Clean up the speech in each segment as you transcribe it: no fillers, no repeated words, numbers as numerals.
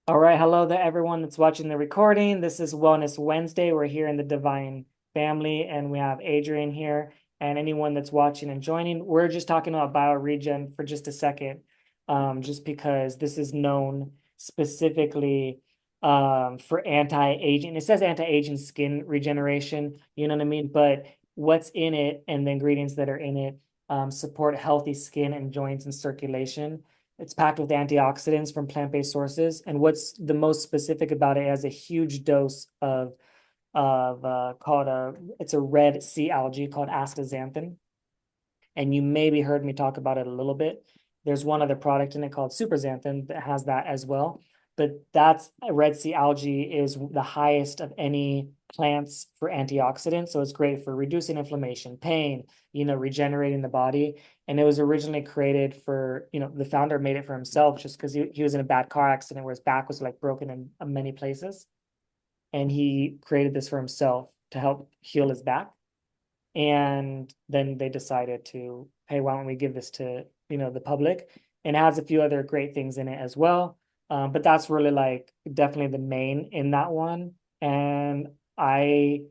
All right, hello to everyone that's watching the recording. This is Wellness Wednesday. We're here in the Divine Family, and we have Adrian here, and anyone that's watching and joining. We're just talking about bioregen for just a second, just because this is known specifically for anti-aging. It says anti-aging skin regeneration, you know what I mean? But what's in it and the ingredients that are in it support healthy skin and joints and circulation. It's packed with antioxidants from plant-based sources. And what's the most specific about it, it has a huge dose of called it's a red sea algae called astaxanthin. And you maybe heard me talk about it a little bit. There's one other product in it called superxanthin that has that as well. But that's red sea algae is the highest of any plants for antioxidants. So it's great for reducing inflammation, pain, regenerating the body. And it was originally created for, the founder made it for himself just because he was in a bad car accident where his back was like broken in many places. And he created this for himself to help heal his back. And then they decided to, hey, why don't we give this to, the public? And it has a few other great things in it as well. But that's really like definitely the main in that one. And I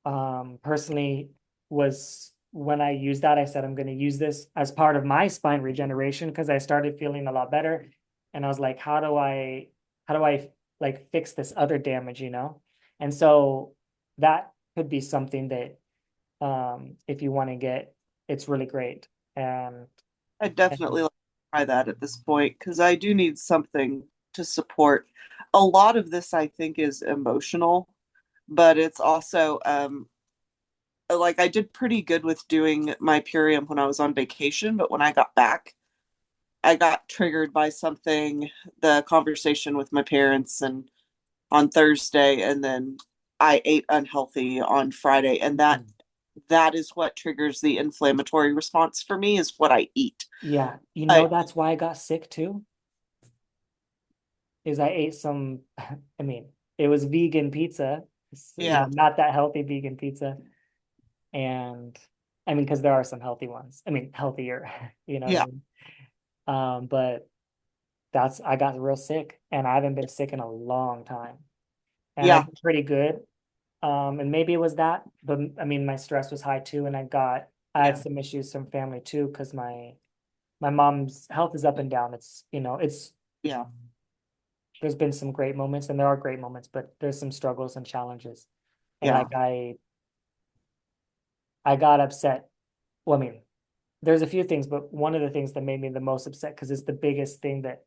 personally was when I used that, I said I'm going to use this as part of my spine regeneration because I started feeling a lot better. And I was like, how do I like fix this other damage? And so that could be something that if you want to get, it's really great. And, I and definitely like to try that at this point because I do need something to support. A lot of this, I think, is emotional, but it's also like I did pretty good with doing my Purium when I was on vacation, but when I got back, I got triggered by something, the conversation with my parents and on Thursday, and then I ate unhealthy on Friday, and that is what triggers the inflammatory response for me is what I eat. yeah, I that's why I got sick too, is I ate some, I mean, it was vegan pizza, Yeah, not that healthy vegan pizza. And I mean, because there are some healthy ones. I mean, healthier, you know what I yeah, mean? But I got real sick and I haven't been sick in a long time. And I yeah, did pretty good. And maybe it was that, but I mean, my stress was high too, and I had yeah, some issues, some family too, because my mom's health is up and down. It's yeah, there's been some great moments, and there are great moments, but there's some struggles and challenges. And yeah. like I got upset. Well, I mean, there's a few things, but one of the things that made me the most upset because it's the biggest thing that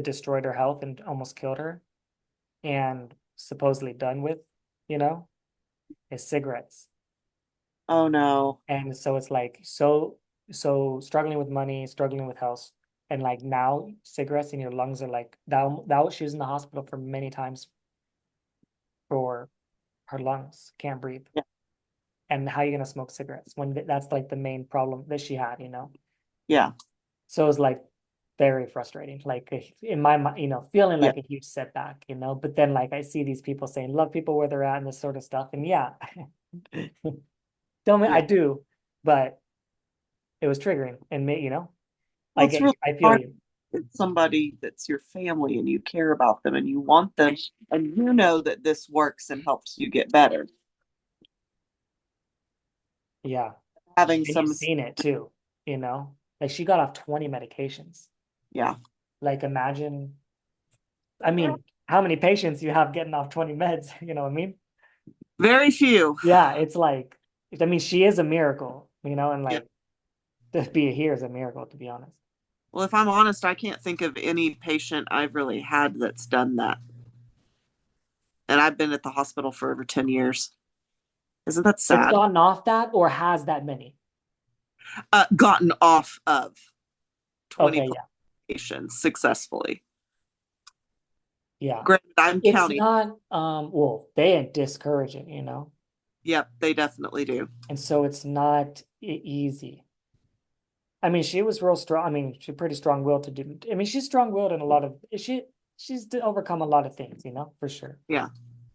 destroyed her health and almost killed her, and supposedly done with, you know, is cigarettes. Oh no. And so it's like so struggling with money, struggling with health, and like now cigarettes in your lungs are like that she was in the hospital for many times for her lungs, can't breathe. Yeah, And how are you gonna smoke cigarettes when that's like the main problem that she had? yeah, So it was like very frustrating, like in my mind, feeling yeah, like a huge setback. But then like I see these people saying love people where they're at and this sort of stuff, and yeah, don't I yeah. do, but it was triggering and me. Well, I it's get really you. I feel hard. you. It's somebody that's your family and you care about them and you want them and you know that this works and helps you get better. Yeah. Having And you've some, seen it too. Like she got off 20 medications. yeah, Like imagine, I mean, how many patients you have getting off 20 meds, you know what I mean? very few. Yeah, it's like, I mean, she is a miracle, and Yeah. like to be here is a miracle, to be honest. Well, if I'm honest, I can't think of any patient I've really had that's done that. And I've been at the hospital for over 10 years. Isn't that It's sad? gotten off that or has that many? Gotten off of 20 Okay, plus yeah. patients successfully. Yeah. Granted, I'm It's counting. not, well, they discourage it. Yep, they definitely do. And so it's not easy. I mean, she was real strong. I mean, she's pretty strong-willed to do. I mean, she's strong-willed in a lot of she's to overcome a lot of things, for sure. Yeah,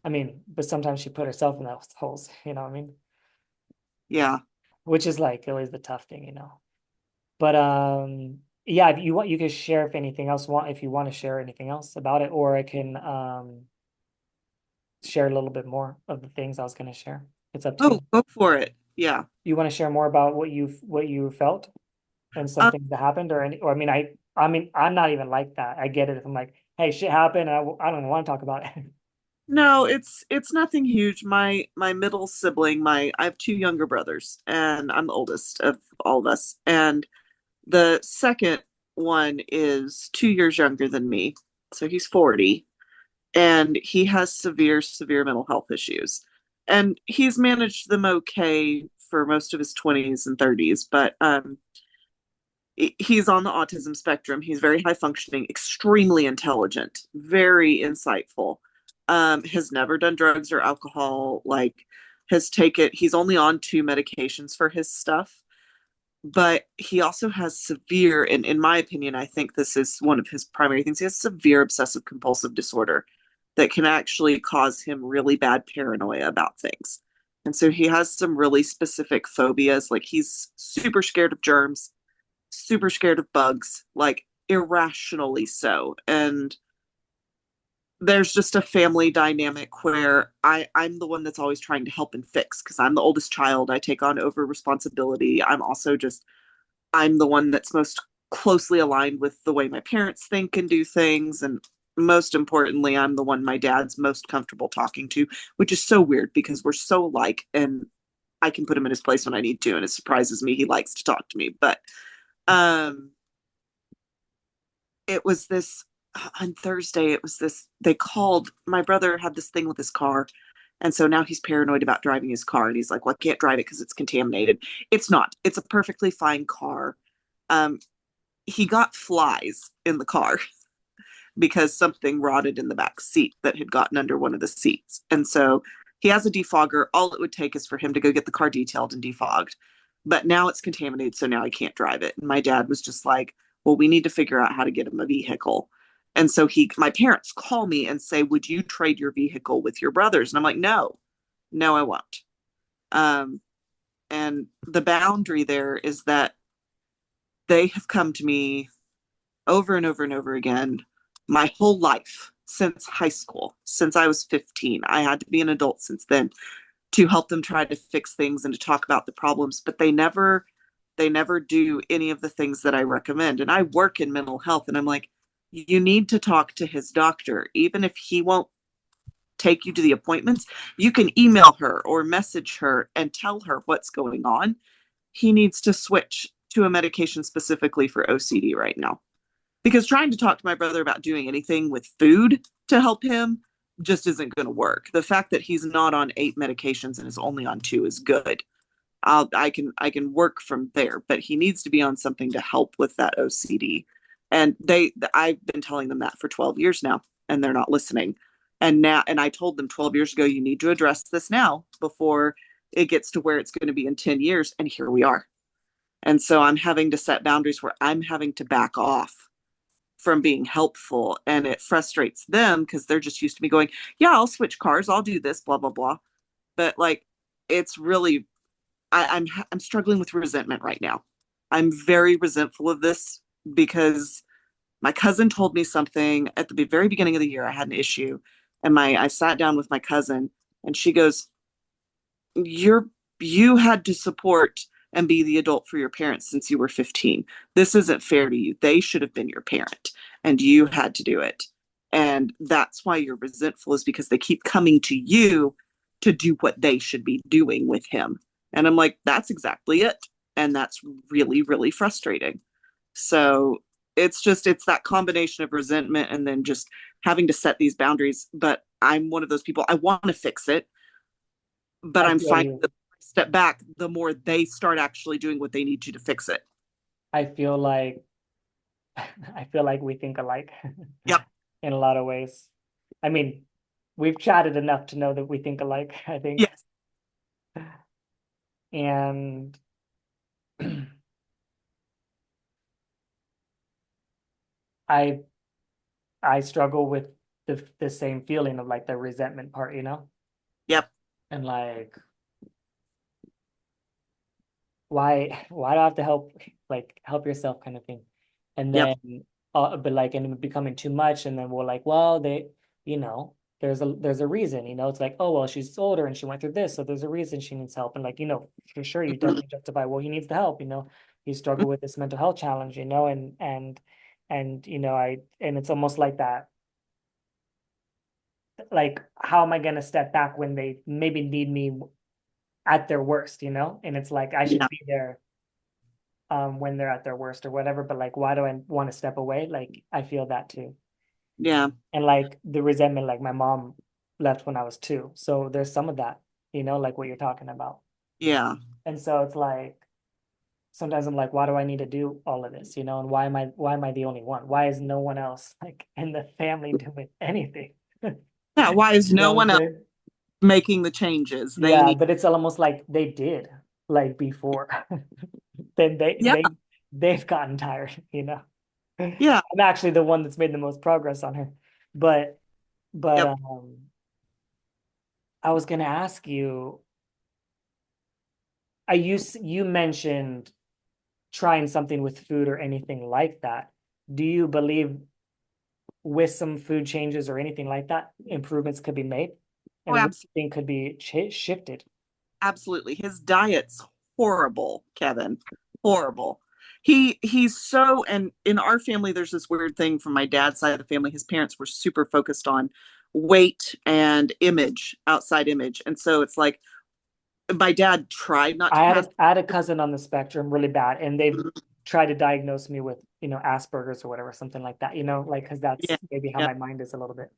I mean, but sometimes she put herself in those holes, you know what I mean? yeah, Which is like always the tough thing. But yeah, if you want, you can share if anything else if you want to share anything else about it, or I can share a little bit more of the things I was going to share. It's up to Oh, you. go for it. Yeah. You want to share more about what you felt and some Um, things that happened, or any, or I mean, I'm not even like that. I get it if I'm like, hey, shit happened, and I don't want to talk about it. no, it's nothing huge. My middle sibling, I have two younger brothers, and I'm the oldest of all of us. And the second one is 2 years younger than me. So he's 40, and he has severe, severe mental health issues. And he's managed them okay for most of his 20s and 30s, but he's on the autism spectrum. He's very high functioning, extremely intelligent, very insightful. Has never done drugs or alcohol. Like, he's only on two medications for his stuff, but he also has severe, and in my opinion, I think this is one of his primary things. He has severe obsessive compulsive disorder that can actually cause him really bad paranoia about things. And so he has some really specific phobias. Like, he's super scared of germs, super scared of bugs, like irrationally so. And there's just a family dynamic where I'm the one that's always trying to help and fix because I'm the oldest child. I take on over responsibility. I'm the one that's most closely aligned with the way my parents think and do things. And most importantly, I'm the one my dad's most comfortable talking to, which is so weird because we're so alike, and I can put him in his place when I need to. And it surprises me he likes to talk to me. But um, it was this on Thursday, it was this, they called, my brother had this thing with his car. And so now he's paranoid about driving his car. And he's like, well, I can't drive it because it's contaminated. It's not, it's a perfectly fine car. Um, he got flies in the car because something rotted in the back seat that had gotten under one of the seats. And so he has a defogger. All it would take is for him to go get the car detailed and defogged. But now it's contaminated, so now I can't drive it. And my dad was just like, well, we need to figure out how to get him a vehicle. And so my parents call me and say, would you trade your vehicle with your brothers? And I'm like, no, no, I won't. Um, and the boundary there is that they have come to me over and over and over again my whole life since high school, since I was 15. I had to be an adult since then to help them try to fix things and to talk about the problems, but they never do any of the things that I recommend. And I work in mental health, and I'm like, you need to talk to his doctor. Even if he won't take you to the appointments, you can email her or message her and tell her what's going on. He needs to switch to a medication specifically for OCD right now, because trying to talk to my brother about doing anything with food to help him just isn't going to work. The fact that he's not on 8 medications and is only on 2 is good. I can work from there, but he needs to be on something to help with that OCD. And I've been telling them that for 12 years now, and they're not listening. And I told them 12 years ago, you need to address this now before it gets to where it's going to be in 10 years. And here we are. And so I'm having to set boundaries where I'm having to back off from being helpful, and it frustrates them because they're just used to me going, yeah, I'll switch cars, I'll do this, blah blah blah. But like, it's really, I'm struggling with resentment right now. I'm very resentful of this because my cousin told me something at the very beginning of the year. I had an issue, and my I sat down with my cousin, and she goes, you had to support and be the adult for your parents since you were 15. This isn't fair to you. They should have been your parent, and you had to do it. And that's why you're resentful, is because they keep coming to you to do what they should be doing with him. And I'm like, that's exactly it. And that's really, really frustrating. So it's that combination of resentment and then just having to set these boundaries. But I'm one of those people, I want to fix it, but I I'm feel finding you. that the more I step back, the more they start actually doing what they need to face it. I feel like I feel like we think alike Yep. in a lot of ways. I mean, we've chatted enough to know that we think alike, I think. Yes. And I I struggle with the same feeling of like the resentment part, Yep. and like why do I have to help, like help yourself kind of thing. And Yep. then but like and becoming too much, and then we're like, well, you know, there's a reason, it's like, oh well, she's older and she went through this, so there's a reason she needs help. And like, for sure you Mhm. definitely justify, well, he needs the help, he struggled with this mental health challenge, and and it's almost like that, like, how am I gonna step back when they maybe need me at their worst? And it's like I should Yeah. be there when they're at their worst or whatever, but like, why do I want to step away? Like, I feel that too. Yeah. And like the resentment, like my mom left when I was 2. So there's some of that, like what you're talking about. Yeah. And so it's like sometimes I'm like, why do I need to do all of this? And why am I the only one? Why is no one else like in the family doing anything? Yeah. Why is You know no what I'm one else saying? making the changes they Yeah, need? but it's almost like they did like before. Then Yeah. they've gotten tired. Yeah. I'm actually the one that's made the most progress on her. But but Yep. I was gonna ask you, you mentioned trying something with food or anything like that. Do you believe with some food changes or anything like that, improvements could be made? Oh, And what do you think could be shifted? absolutely. His diet's horrible, Kevin. Horrible. He's so, and in our family there's this weird thing from my dad's side of the family. His parents were super focused on weight and image, outside image. And so it's like my dad tried not to I had pass. a I had a cousin on the spectrum really bad, and they've tried to diagnose me with, Asperger's or whatever, something like that, like, because Yeah. that's maybe how Yeah. my mind is a little bit.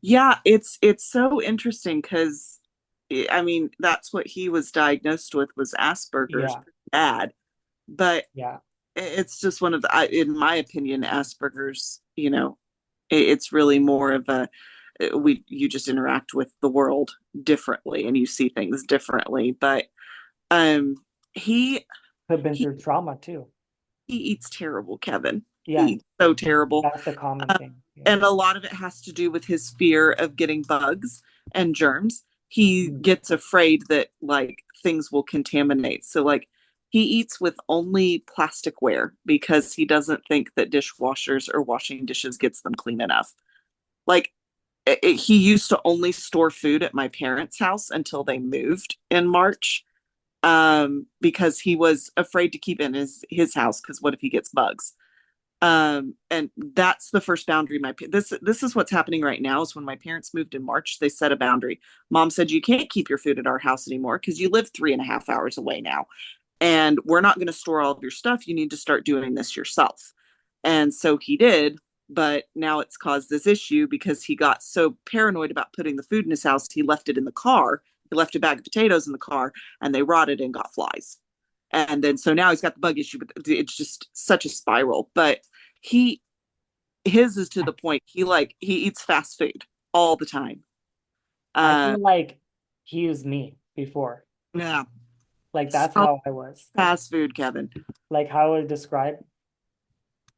Yeah, it's so interesting because I mean that's what he was diagnosed with was Asperger's, Yeah, pretty bad. But yeah, it's just one of the, in my opinion, Asperger's, it's really more of a, we you just interact with the world differently and you see things differently. But um he could have been he through trauma too. he eats terrible, Kevin. He Yeah, eats so terrible. that's the common Um, thing. Yeah. and a lot of it has to do with his fear of getting bugs and germs. He Mm. gets afraid that like things will contaminate. So like he eats with only plasticware because he doesn't think that dishwashers or washing dishes gets them clean enough. Like he used to only store food at my parents' house until they moved in March, because he was afraid to keep it in his house because what if he gets bugs? And that's the first boundary this is what's happening right now is when my parents moved in March, they set a boundary. Mom said you can't keep your food at our house anymore because you live 3.5 hours away now, and we're not going to store all of your stuff. You need to start doing this yourself. And so he did, but now it's caused this issue because he got so paranoid about putting the food in his house, he left it in the car. He left a bag of potatoes in the car and they rotted and got flies. And then so now he's got the bug issue, but it's just such a spiral. But he his is to the point he eats fast food all the time. I Uh feel like he was me before. yeah. Like that's So how I was. fast food, Kevin. Like how I would describe.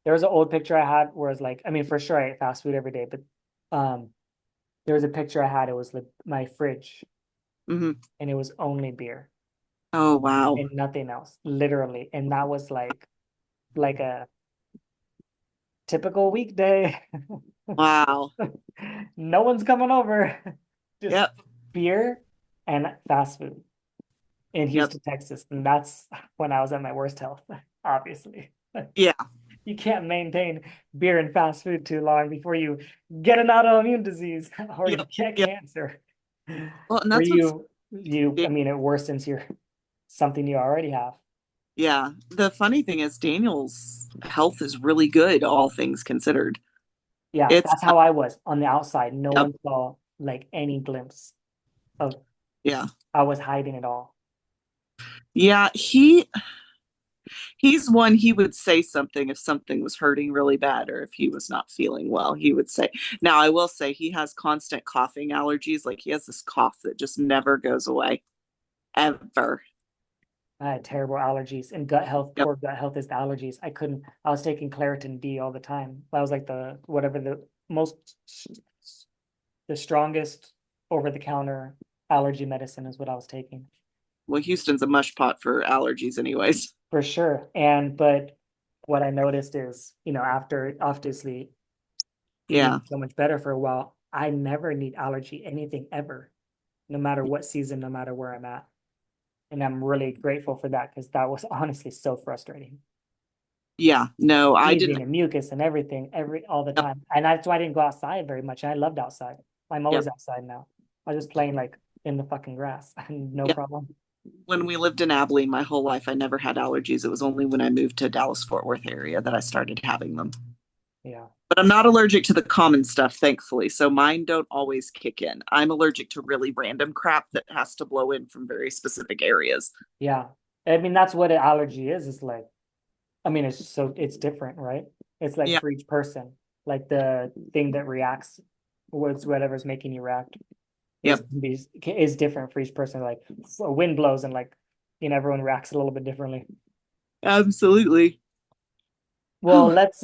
There was an old picture I had where it's like, I mean, for sure I ate fast food every day, but um, there was a picture I had. It was like my fridge, Hmm. and it was only beer Oh wow. and nothing else, literally. And that was like a typical weekday. Wow. No one's coming over. Just Yep. beer and fast food in Yep. Houston, Texas. And that's when I was at my worst health, obviously. Yeah. You can't maintain beer and fast food too long before you get an autoimmune disease or you Yep. get Yep. cancer. Well, and Or that's what's I mean, it worsens your something you already have. yeah. The funny thing is Daniel's health is really good, all things considered. Yeah, It's that's how I was on the outside. No yep. one saw like any glimpse of Yeah. I was hiding it all. Yeah. He's one, he would say something if something was hurting really bad or if he was not feeling well, he would say. Now, I will say he has constant coughing allergies. Like he has this cough that just never goes away, ever. I had terrible allergies and gut health, Yep. poor gut health is the allergies. I was taking Claritin D all the time. That was like whatever the strongest over the counter allergy medicine is what I was taking. Well, Houston's a mush pot for allergies, anyways. For sure. But what I noticed is, after obviously Yeah. eating so much better for a while, I never need allergy anything ever, no matter what season, no matter where I'm at. And I'm really grateful for that because that was honestly so frustrating. Yeah. No, I didn't. Sneezing and mucus and everything, all the Yep. time. And that's why I didn't go outside very much. I loved outside. I'm Yep. always outside now. I was just playing like in the fucking grass. No Yep. problem. When we lived in Abilene my whole life, I never had allergies. It was only when I moved to Dallas Fort Worth area that I started having them. Yeah. But I'm not allergic to the common stuff, thankfully. So mine don't always kick in. I'm allergic to really random crap that has to blow in from very specific areas. Yeah. I mean, that's what an allergy is. It's like, I mean, it's different, right? It's like Yeah. for each person, like the thing that reacts with whatever's making you react Yep. is different for each person. Like a wind blows and like, everyone reacts a little bit differently. Absolutely. Well, let's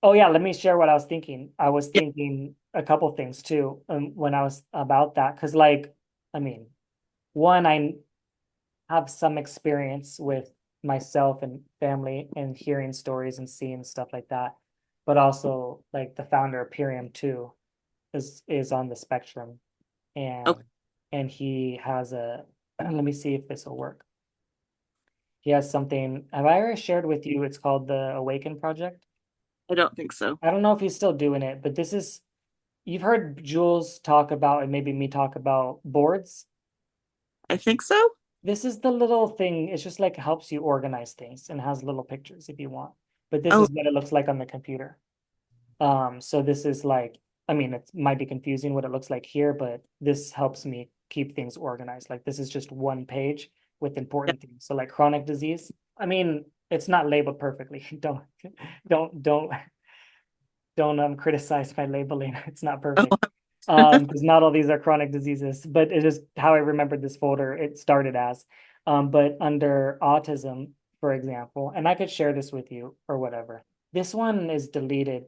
oh yeah, let me share what I was thinking. I was Yeah. thinking a couple things too, when I was about that. Cause like, I mean, one, I have some experience with myself and family and hearing stories and seeing stuff like that. But also like the founder of Purium too is on the spectrum and Okay. he has a let me see if this will work. He has something. Have I already shared with you? It's called the Awaken Project. I don't think so. I don't know if he's still doing it, but this is you've heard Jules talk about and maybe me talk about boards. I think so. This is the little thing. It's just like helps you organize things and has little pictures if you want. But this Oh, is what it looks like on the computer. So this is like, I mean, it might be confusing what it looks like here, but this helps me keep things organized. Like this is just one page with yeah. important things. So like chronic disease. I mean, it's not labeled perfectly. Don't don't don't criticize my labeling. It's not perfect. Because not all these are chronic diseases, but it is how I remembered this folder. It started as, but under autism, for example, and I could share this with you or whatever. This one is deleted,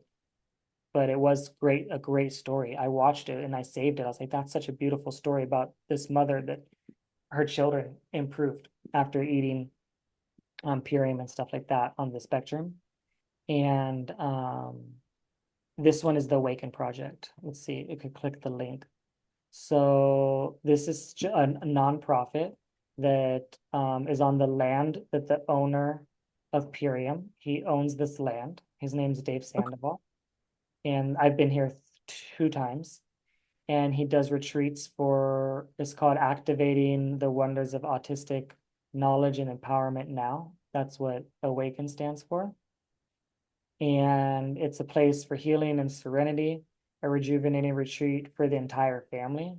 but it was a great story. I watched it and I saved it. I was like, that's such a beautiful story about this mother that her children improved after eating Purium and stuff like that on the spectrum. And this one is the Awaken Project. Let's see, you could click the link. So this is a nonprofit that is on the land that the owner of Purium, he owns this land. His name's Dave Okay. Sandoval. And I've been here 2 times. And he does retreats for, it's called Activating the Wonders of Autistic Knowledge and Empowerment Now. That's what Awaken stands for. And it's a place for healing and serenity, a rejuvenating retreat for the entire family.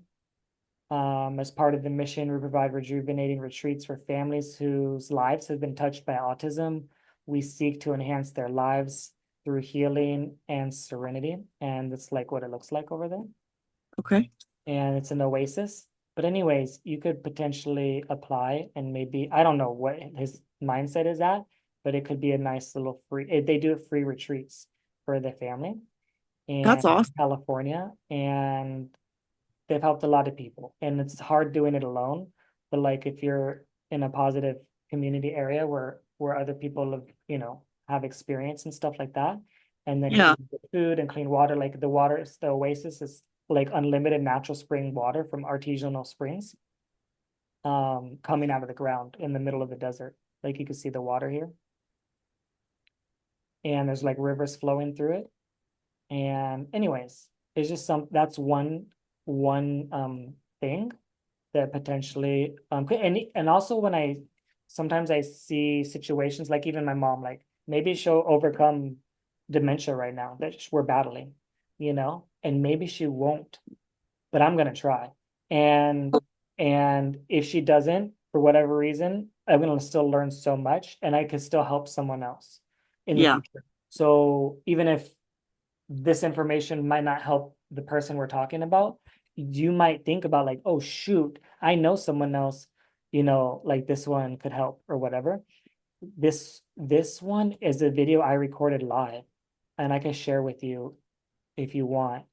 As part of the mission, we provide rejuvenating retreats for families whose lives have been touched by autism. We seek to enhance their lives through healing and serenity. And it's like what it looks like over there. Okay. And it's an oasis. But anyways, you could potentially apply and maybe, I don't know what his mindset is at, but it could be a nice little free, they do free retreats for the family That's in awesome. California. And they've helped a lot of people. And it's hard doing it alone. But like if you're in a positive community area where other people have, have experience and stuff like that, and then Yeah. eating good food and clean water, like the water, the oasis is like unlimited natural spring water from artisanal springs coming out of the ground in the middle of the desert. Like you can see the water here. And there's like rivers flowing through it. And anyways, it's just that's one thing that potentially and also when I sometimes I see situations like even my mom, like maybe she'll overcome dementia right now that we're battling, and maybe she won't, but I'm gonna try. And and if she doesn't, for whatever reason, I'm gonna still learn so much and I could still help someone else in the Yeah. future. So even if this information might not help the person we're talking about, you might think about like, oh shoot, I know someone else, like this one could help or whatever. This one is a video I recorded live and I can share with you if you want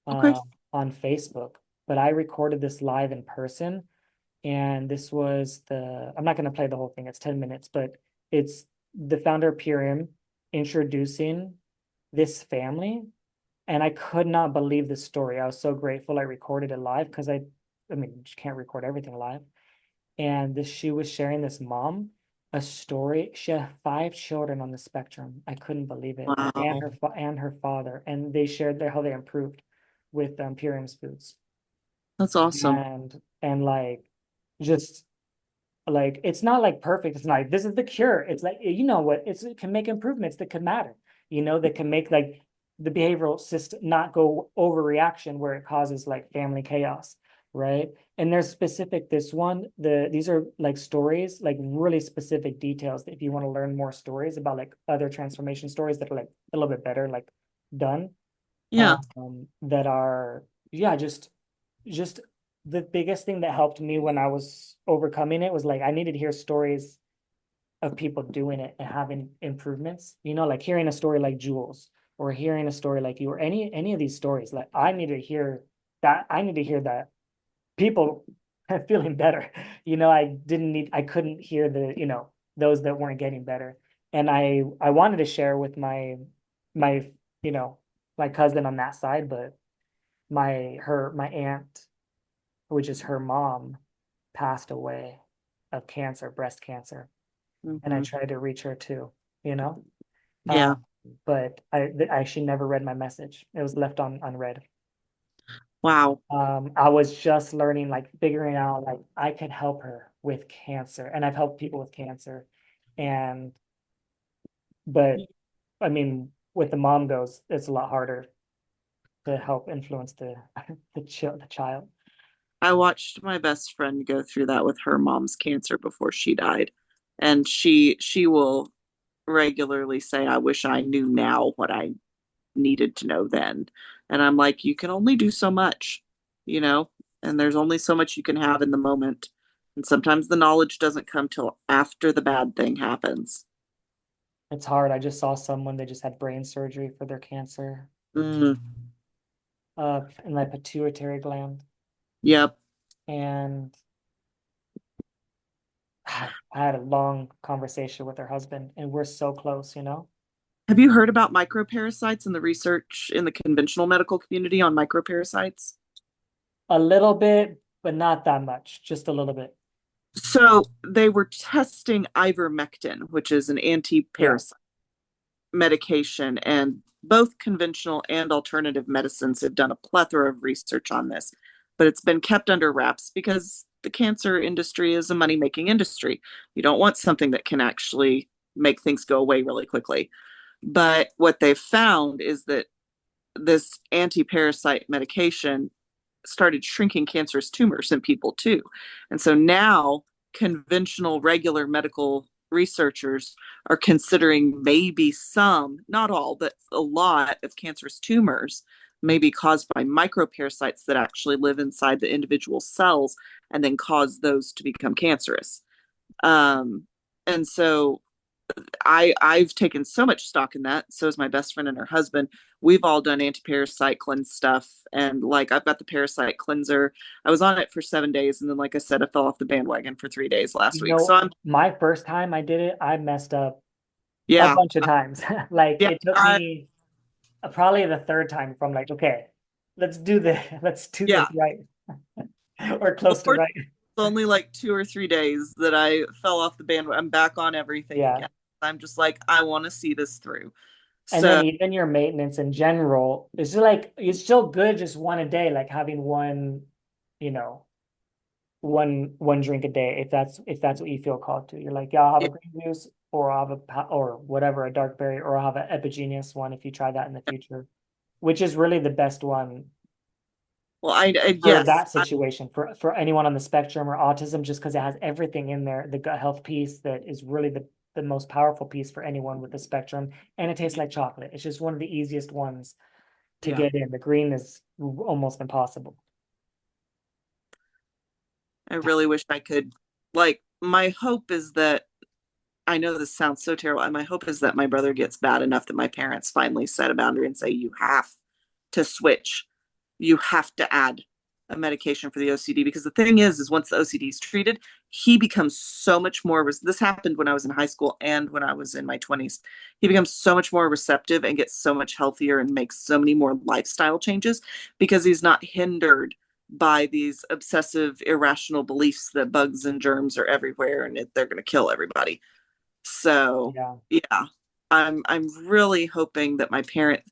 Okay. on Facebook. But I recorded this live in person and this was I'm not going to play the whole thing, it's 10 minutes, but it's the founder of Purium introducing this family, and I could not believe the story. I was so grateful I recorded it live because I mean, you can't record everything live. And she was sharing this mom a story. She had 5 children on the spectrum. I couldn't believe it, and Wow. her father, and they shared how they improved with Purium's foods, That's awesome. and like just like it's not like perfect. It's not like this is the cure. It's like you know what? It can make improvements that can matter. That can make like the behavioral system not go overreaction where it causes like family chaos, right? And there's specific this one. These are like stories, like really specific details. If you want to learn more stories about like other transformation stories that are like a little bit better, like done, Yeah. that are yeah, just the biggest thing that helped me when I was overcoming it was like I needed to hear stories of people doing it and having improvements. Like hearing a story like Jules or hearing a story like you or any of these stories. Like I need to hear that. I need to hear that people are feeling better. I couldn't hear those that weren't getting better. And I wanted to share with my you know my cousin on that side, but my aunt, which is her mom, passed away of cancer, breast cancer, and I Hmm. tried to reach her too, you know. Uh, Yeah. but she never read my message. It was left on unread. Wow. I was just learning, like figuring out, like I could help her with cancer, and I've helped people with cancer, and but I mean, with the mom goes, it's a lot harder to help influence the the child. I watched my best friend go through that with her mom's cancer before she died. And she will regularly say, I wish I knew now what I needed to know then. And I'm like, you can only do so much, you know, and there's only so much you can have in the moment. And sometimes the knowledge doesn't come till after the bad thing happens. It's hard. I just saw someone, they just had brain surgery for their cancer, Mm, in my pituitary gland. yep. And I had a long conversation with her husband, and we're so close. Have you heard about microparasites and the research in the conventional medical community on microparasites? A little bit, but not that much, just a little bit. So they were testing ivermectin, which is an Yeah. anti-parasite medication, and both conventional and alternative medicines have done a plethora of research on this, but it's been kept under wraps because the cancer industry is a money-making industry. You don't want something that can actually make things go away really quickly. But what they've found is that this anti-parasite medication started shrinking cancerous tumors in people too. And so now conventional regular medical researchers are considering maybe some, not all, but a lot of cancerous tumors may be caused by microparasites that actually live inside the individual cells and then cause those to become cancerous. Um, and so I've taken so much stock in that. So is my best friend and her husband. We've all done anti-parasite cleanse stuff, and like I've got the parasite cleanser. I was on it for 7 days, and then like I said, I fell off the bandwagon for 3 days last week. So I'm My first time I did it, I messed up a yeah, bunch of times. Like yeah, it took me probably the third time from like, okay, let's do this yeah. right or Well, close to fortunately, right. it's only like 2 or 3 days that I fell off the bandwagon. I'm back on everything Yeah. again. I'm just like I want to see this through. And then So even your maintenance in general, it's just like it's still good just one a day, like having you know, one drink a day if that's what you feel called to. You're like, yeah, I'll have yeah, a green juice or I'll have or whatever, a dark berry, or I'll have an epigenous one if you try that in the future, which is really the best one well, for yes, that situation for anyone on the spectrum or autism, just because it has everything in there, the gut health piece that is really the most powerful piece for anyone with the spectrum, and it tastes like chocolate. It's just one of the easiest ones to yeah. get in. The green is almost impossible. I really wish I could. Like, my hope is that I know this sounds so terrible, and my hope is that my brother gets bad enough that my parents finally set a boundary and say, you have to switch. You have to add. a medication for the OCD, because the thing is once the OCD is treated, he becomes so much more. This happened when I was in high school and when I was in my 20s. He becomes so much more receptive and gets so much healthier and makes so many more lifestyle changes because he's not hindered by these obsessive, irrational beliefs that bugs and germs are everywhere and they're going to kill everybody. So, Yeah. yeah, I'm really hoping that my parent.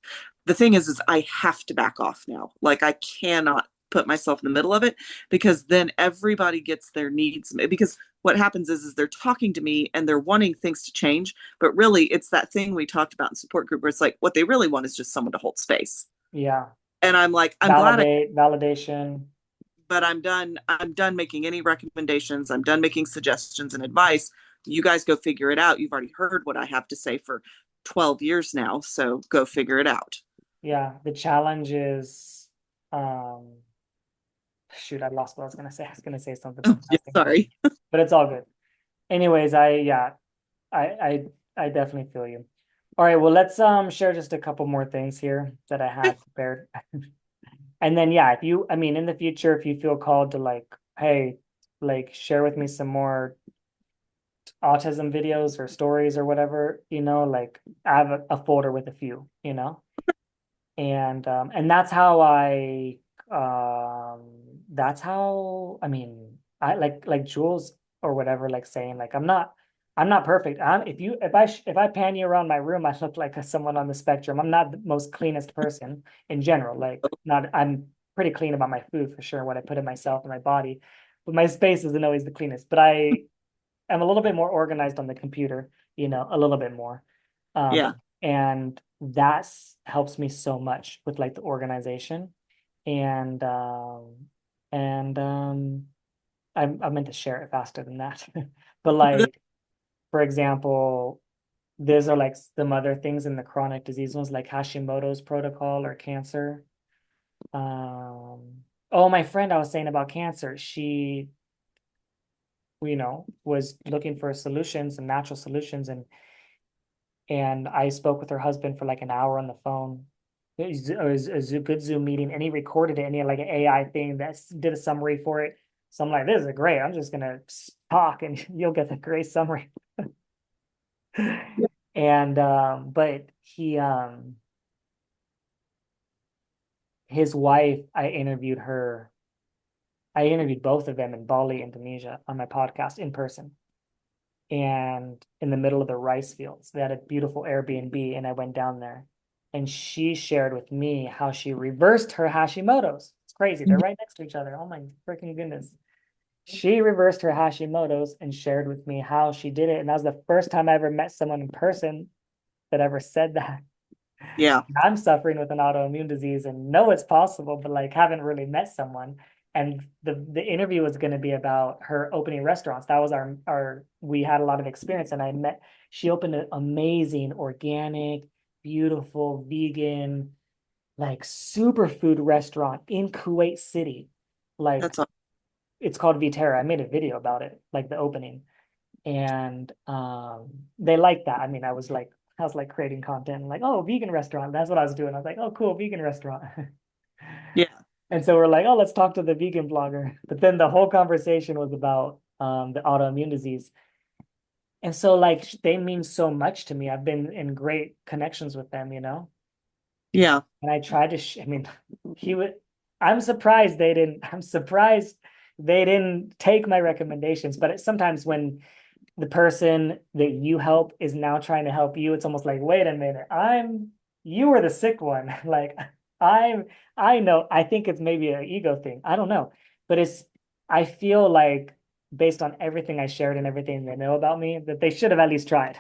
The thing is I have to back off now. Like I cannot put myself in the middle of it because then everybody gets their needs because what happens is they're talking to me and they're wanting things to change, but really it's that thing we talked about in support group where it's like what they really want is just someone to hold space. Yeah. And I'm like, I'm glad I Validation. but I'm done making any recommendations. I'm done making suggestions and advice. You guys go figure it out. You've already heard what I have to say for 12 years now, so go figure it out. Yeah. The challenge is, shoot, I lost what I was gonna say. I was gonna say something Oh, yeah, fantastic, sorry. but it's all good. Anyways, yeah, I I I definitely feel you. All right, well, let's share just a couple more things here that I had prepared. And then yeah, if you, I mean, in the future, if you feel called to like, hey, like share with me some more autism videos or stories or whatever, like I have a folder with a few, and that's how I mean I like Jules or whatever, like saying like I'm not perfect. If I pan you around my room, I look like someone on the spectrum. I'm not the most cleanest person in general. Like not I'm pretty clean about my food for sure, what I put in myself and my body, but my space isn't always the cleanest. But I am a little bit more organized on the computer, a little bit more. Yeah. And that helps me so much with like the organization. And I meant to share it faster than that. But like, for example, these are like some other things in the chronic disease ones, like Hashimoto's protocol or cancer. Oh, my friend I was saying about cancer, she was looking for solutions and natural solutions, and I spoke with her husband for like an hour on the phone. It was a good Zoom meeting, and he recorded it, and he had like an AI thing that did a summary for it. So I'm like, this is great. I'm just gonna talk, and you'll get the great summary. And but his wife, I interviewed both of them in Bali, Indonesia, on my podcast in person. And in the middle of the rice fields. They had a beautiful Airbnb, and I went down there. And she shared with me how she reversed her Hashimoto's. It's crazy. They're right next to each other. Oh my freaking goodness. She reversed her Hashimoto's and shared with me how she did it. And that was the first time I ever met someone in person that ever said that. Yeah. I'm suffering with an autoimmune disease and know it's possible, but like haven't really met someone. And the interview was going to be about her opening restaurants. That was our we had a lot of experience, and she opened an amazing organic, beautiful, vegan, like superfood restaurant in Kuwait City. Like That's all. it's called Viterra. I made a video about it, like the opening. And they liked that. I mean, I was like creating content, like, oh, vegan restaurant. That's what I was doing. I was like, oh, cool, vegan restaurant. Yeah. And so we're like, oh, let's talk to the vegan blogger. But then the whole conversation was about the autoimmune disease. And so like they mean so much to me. I've been in great connections with them. Yeah. And I tried to, I mean, he would, I'm surprised they didn't take my recommendations. But sometimes when the person that you help is now trying to help you, it's almost like, wait a minute, you were the sick one. Like I'm, I know, I think it's maybe an ego thing. I don't know, but I feel like based on everything I shared and everything they know about me, that they should have at least tried,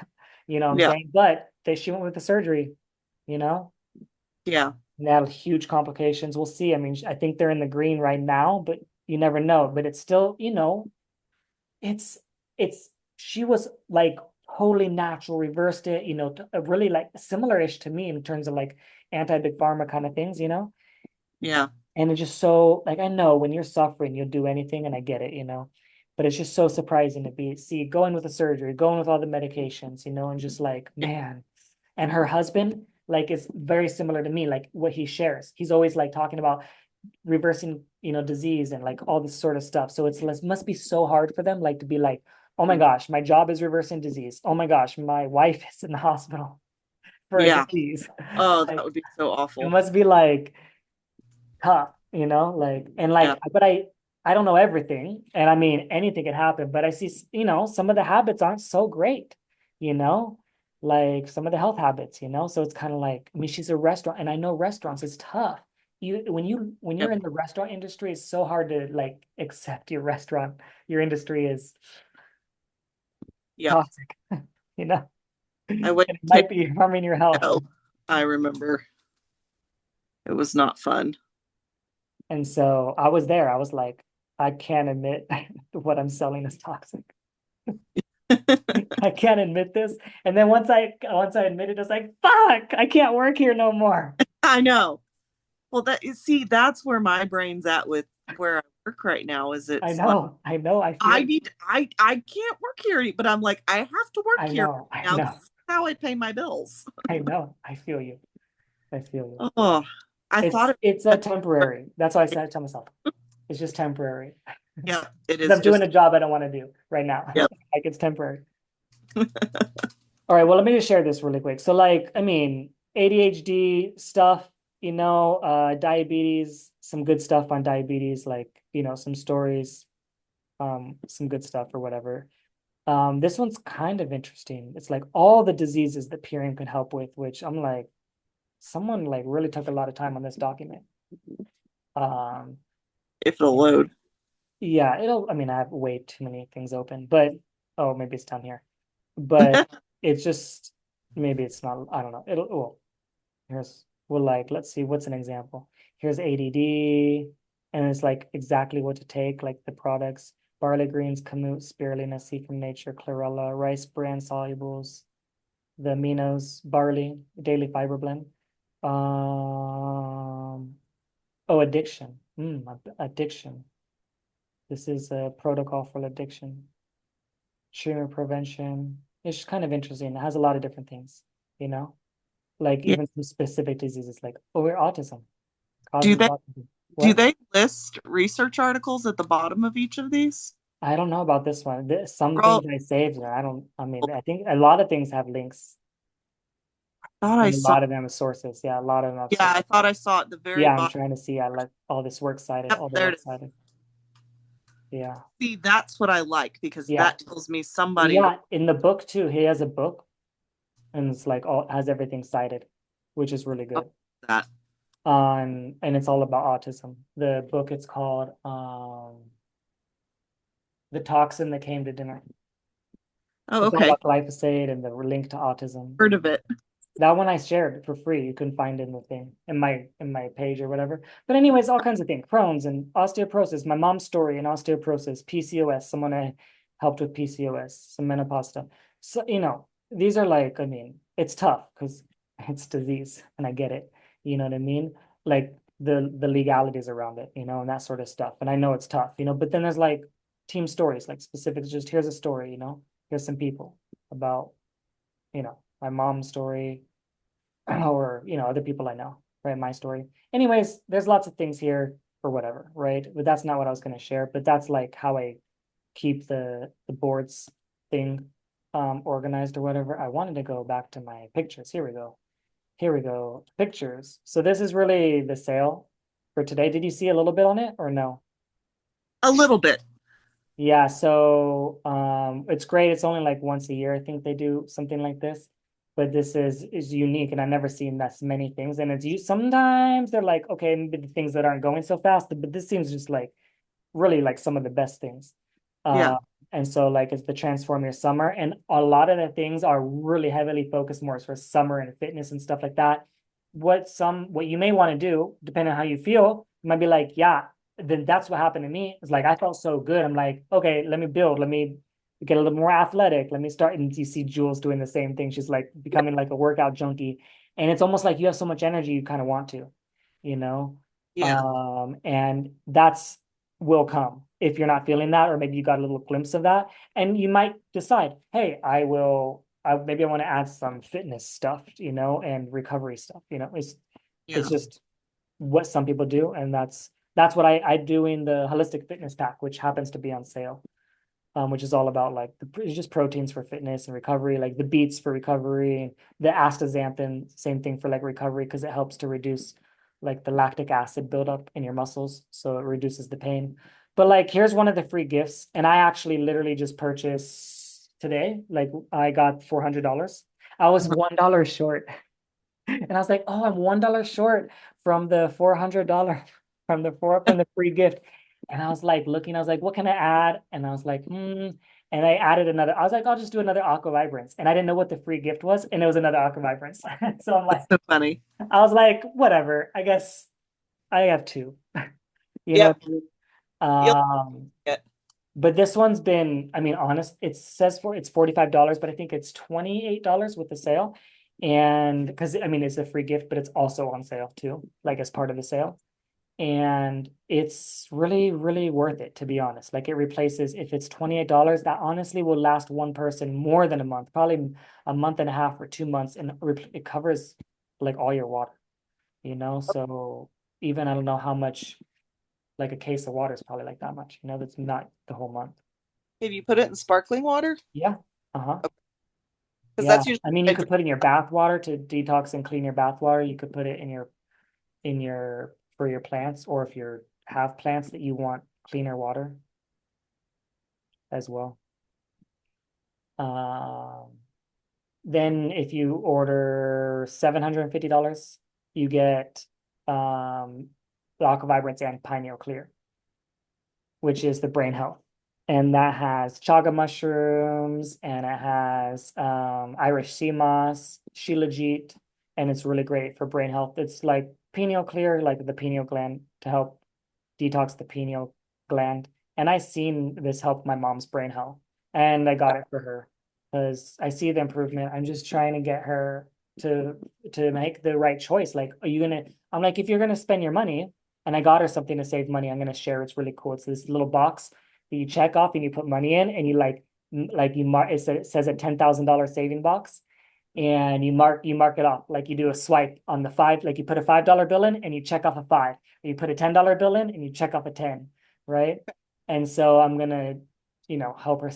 you know what I'm Yeah. saying? But she went with the surgery, you know, Yeah. and they had huge complications. We'll see. I mean, I think they're in the green right now, but you never know. But it's still, it's it's she was like totally natural, reversed it, really like similar-ish to me in terms of like anti-big pharma kind of things. Yeah. And it's just so like I know when you're suffering, you'll do anything, and I get it. But it's just so surprising to see going with the surgery, going with all the medications, and just like, man. And her husband, like, is very similar to me, like what he shares. He's always like talking about reversing, disease and like all this sort of stuff. So it's must be so hard for them, like to be like, oh my gosh, my job is reversing disease. Oh my gosh, my wife is in the hospital for a Yeah. disease. Oh, Like that would be so it awful. must be like tough, like and Yeah. like, but I don't know everything, and I mean anything can happen. But I see, some of the habits aren't so great, you know, like some of the health habits, So it's kind of like, I mean, she's a restaurant, and I know restaurants is tough. When you're Yep. in the restaurant industry, it's so hard to like accept your industry is Yep. toxic, you know, I and went it to might be harming your health. takeout. I remember it was not fun. And so I was there. I was like, I can't admit what I'm selling is toxic. I can't admit this. And then once I admitted, it's like, fuck, I can't work here no more. I know. Well, that's where my brain's at with where I work right now. Is it's like I know, I feel, I can't work here, but I'm like I have to work here I now. This know, is how I pay my bills. I know. I feel you. I feel you. Oh, I thought it. It's a temporary. That's why I said, tell myself, it's just temporary. Yeah, it Because is I'm doing just. a job I don't want to do right now. Yeah. Like it's temporary. All right, well, let me just share this really quick. So, like, I mean, ADHD stuff, diabetes, some good stuff on diabetes, like, some stories, some good stuff or whatever. This one's kind of interesting. It's like all the diseases that Purium can help with, which I'm like, someone like really took a lot of time on this document. Um, If it'll load. yeah, I mean, I have way too many things open, but oh, maybe it's down here. But it's just, maybe it's not, I don't know. Well, let's see, what's an example? Here's ADD, and it's like exactly what to take, like the products: barley greens, kamut, spirulina, seed from nature, chlorella, rice bran solubles, the aminos, barley, daily fiber blend. Oh, addiction. Addiction. This is a protocol for addiction, tumor prevention. It's just kind of interesting. It has a lot of different things, you know? Like Yeah. even some specific diseases like, oh, we're autism, Do causes of they autism. do What? they list research articles at the bottom of each of these? I don't know about this one. Some Girl, things I saved, and I mean, I think a lot of things have links, I thought I and a saw. lot of them are sources. Yeah, a lot of them have Yeah, sources. I thought I saw at the very Yeah, I'm bottom. trying to see. I like all this works cited, Yep, all the there it works is. cited. Yeah. See, that's what I like because Yeah. that tells me somebody wrote Yeah. In the book too, he has a book and it's like all has everything cited, which is really good. that. And it's all about autism. The book, it's called The Toxin That Came to Dinner. Oh, It's all okay. about glyphosate and the link to autism. Heard of it. That one I shared for free. You couldn't find it in the thing in my page or whatever. But anyways, all kinds of things. Crohn's and osteoporosis, my mom's story and osteoporosis, PCOS, someone I helped with PCOS, some menopause stuff. So, these are like, I mean, it's tough because it's disease and I get it. You know what I mean? Like the legalities around it, and that sort of stuff. And I know it's tough, but then there's like team stories, like specifics, just here's a story, here's some people about, my mom's story or other people I know, right? My story. Anyways, there's lots of things here or whatever, right? But that's not what I was going to share. But that's like how I keep the boards thing organized or whatever. I wanted to go back to my pictures. Here we go. Here we go. Pictures. So this is really the sale for today. Did you see a little bit on it or no? A little bit. Yeah, so it's great. It's only like once a year, I think they do something like this. But this is unique and I've never seen that many things. And it's you sometimes they're like, okay, maybe the things that aren't going so fast, but this seems just like really like some of the best things. Yeah. Uh and so like it's the Transform Your Summer. And a lot of the things are really heavily focused more for summer and fitness and stuff like that. What you may want to do, depending on how you feel, you might be like, yeah, then that's what happened to me. It's like I felt so good. I'm like, okay, let me build, let me get a little more athletic. Let me start. And you see Jules doing the same thing. She's like becoming like a workout junkie. And it's almost like you have so much energy you kind of want to, you know? Yeah. And that's will come if you're not feeling that, or maybe you got a little glimpse of that. And you might decide, hey, maybe I want to add some fitness stuff, and recovery stuff. It's Yeah. just what some people do, and that's That's what I do in the Holistic Fitness Pack, which happens to be on sale. Which is all about like it's just proteins for fitness and recovery, like the beets for recovery, the astaxanthin, same thing for like recovery because it helps to reduce like the lactic acid buildup in your muscles, so it reduces the pain. But like here's one of the free gifts, and I actually literally just purchased today. Like I got $400. I was $1 short, and I was like, oh, I'm $1 short from the $400 from the free gift. And I was like looking, I was like, what can I add? And I was like, And I added another, I was like, I'll just do another Aqua Vibrance. And I didn't know what the free gift was, and it was another Aqua Vibrance. So I'm like, That's so funny. I was like, whatever. I guess I have two. You know Yep. what I mean? You'll get. But this one's been, I mean, honest, it says for it's $45, but I think it's $28 with the sale. And because I mean it's a free gift, but it's also on sale too, like as part of the sale. And it's really, really worth it, to be honest. Like it replaces, if it's $28, that honestly will last one person more than a month, probably a month and a half or 2 months, and it covers like all your water, you know? So even I don't know how much, like a case of water is probably like that much, you know, that's not the whole month. Have you put it in sparkling water? Yeah. Uh-huh. Because Yeah. that's usually I mean, what you I could drink. put in your bath water to detox and clean your bath water. You could put it for your plants, or if you have plants that you want cleaner water as well. Um, then if you order $750, you get the Aqua Vibrance and Pineal Clear, which is the brain health. And that has chaga mushrooms, and it has Irish sea moss, shilajit, and it's really great for brain health. It's like pineal clear, like the pineal gland to help detox the pineal gland. And I seen this help my mom's brain health, and I got it for her because I see the improvement. I'm just trying to get her to make the right choice. Like, are you gonna? I'm like, if you're gonna spend your money, and I got her something to save money, I'm gonna share. It's really cool. It's this little box that you check off and you put money in, and you like you mark. It says a $10,000 saving box, and you mark it off, like you do a swipe on the five, like you put a $5 bill in and you check off a five, or you put a $10 bill in and you check off a 10, right? And so I'm gonna, help her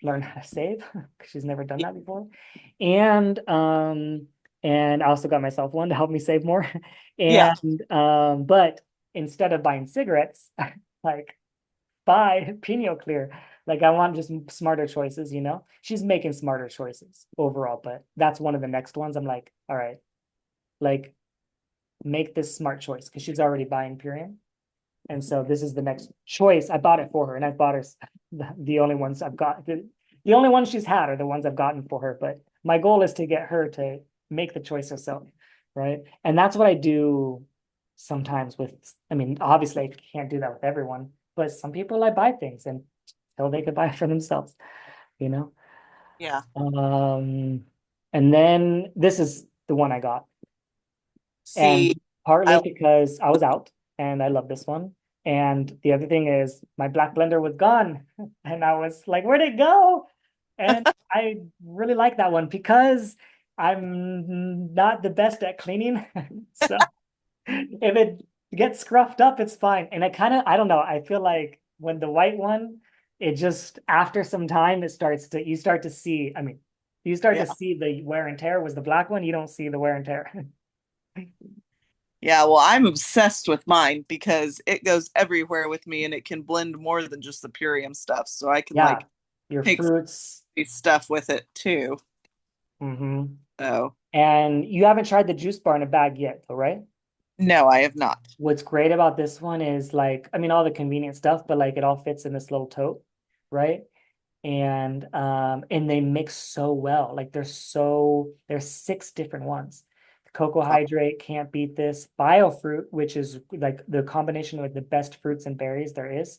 learn how to save because she's never done that before. And I also got myself one to help me save more. Yeah. But instead of buying cigarettes, like buy Pineal Clear. Like I want just smarter choices, you know? She's making smarter choices overall, but that's one of the next ones. I'm like, all right, like make this smart choice because she's already buying Purium. And so this is the next choice. I bought it for her, and I've bought her the only ones I've got. The only ones she's had are the ones I've gotten for her. But my goal is to get her to make the choice herself, right? And that's what I do sometimes with, I mean, obviously I can't do that with everyone, but some people I buy things and until they could buy it for themselves, you know? Yeah. Um, and then this is the one I got. See, And partly I because I was out and I love this one. And the other thing is my black blender was gone. And I was like, where'd it go? And I really like that one because I'm not the best at cleaning. So if it gets scruffed up, it's fine. And I don't know, I feel like when the white one, it just after some time you start to see, I mean, you start to yeah. see the wear and tear. Was the black one, you don't see the wear and tear. Yeah, well, I'm obsessed with mine because it goes everywhere with me and it can blend more than just the Purium stuff. So I can Yeah, like your take fruits. stuff with it too. So And you haven't tried the juice bar in a bag yet, though, right? no, I have not. What's great about this one is like, I mean, all the convenient stuff, but like it all fits in this little tote, right? And they mix so well. Like there's six different ones. Cocoa Hydrate, can't beat this. Biofruit, which is like the combination with the best fruits and berries there is.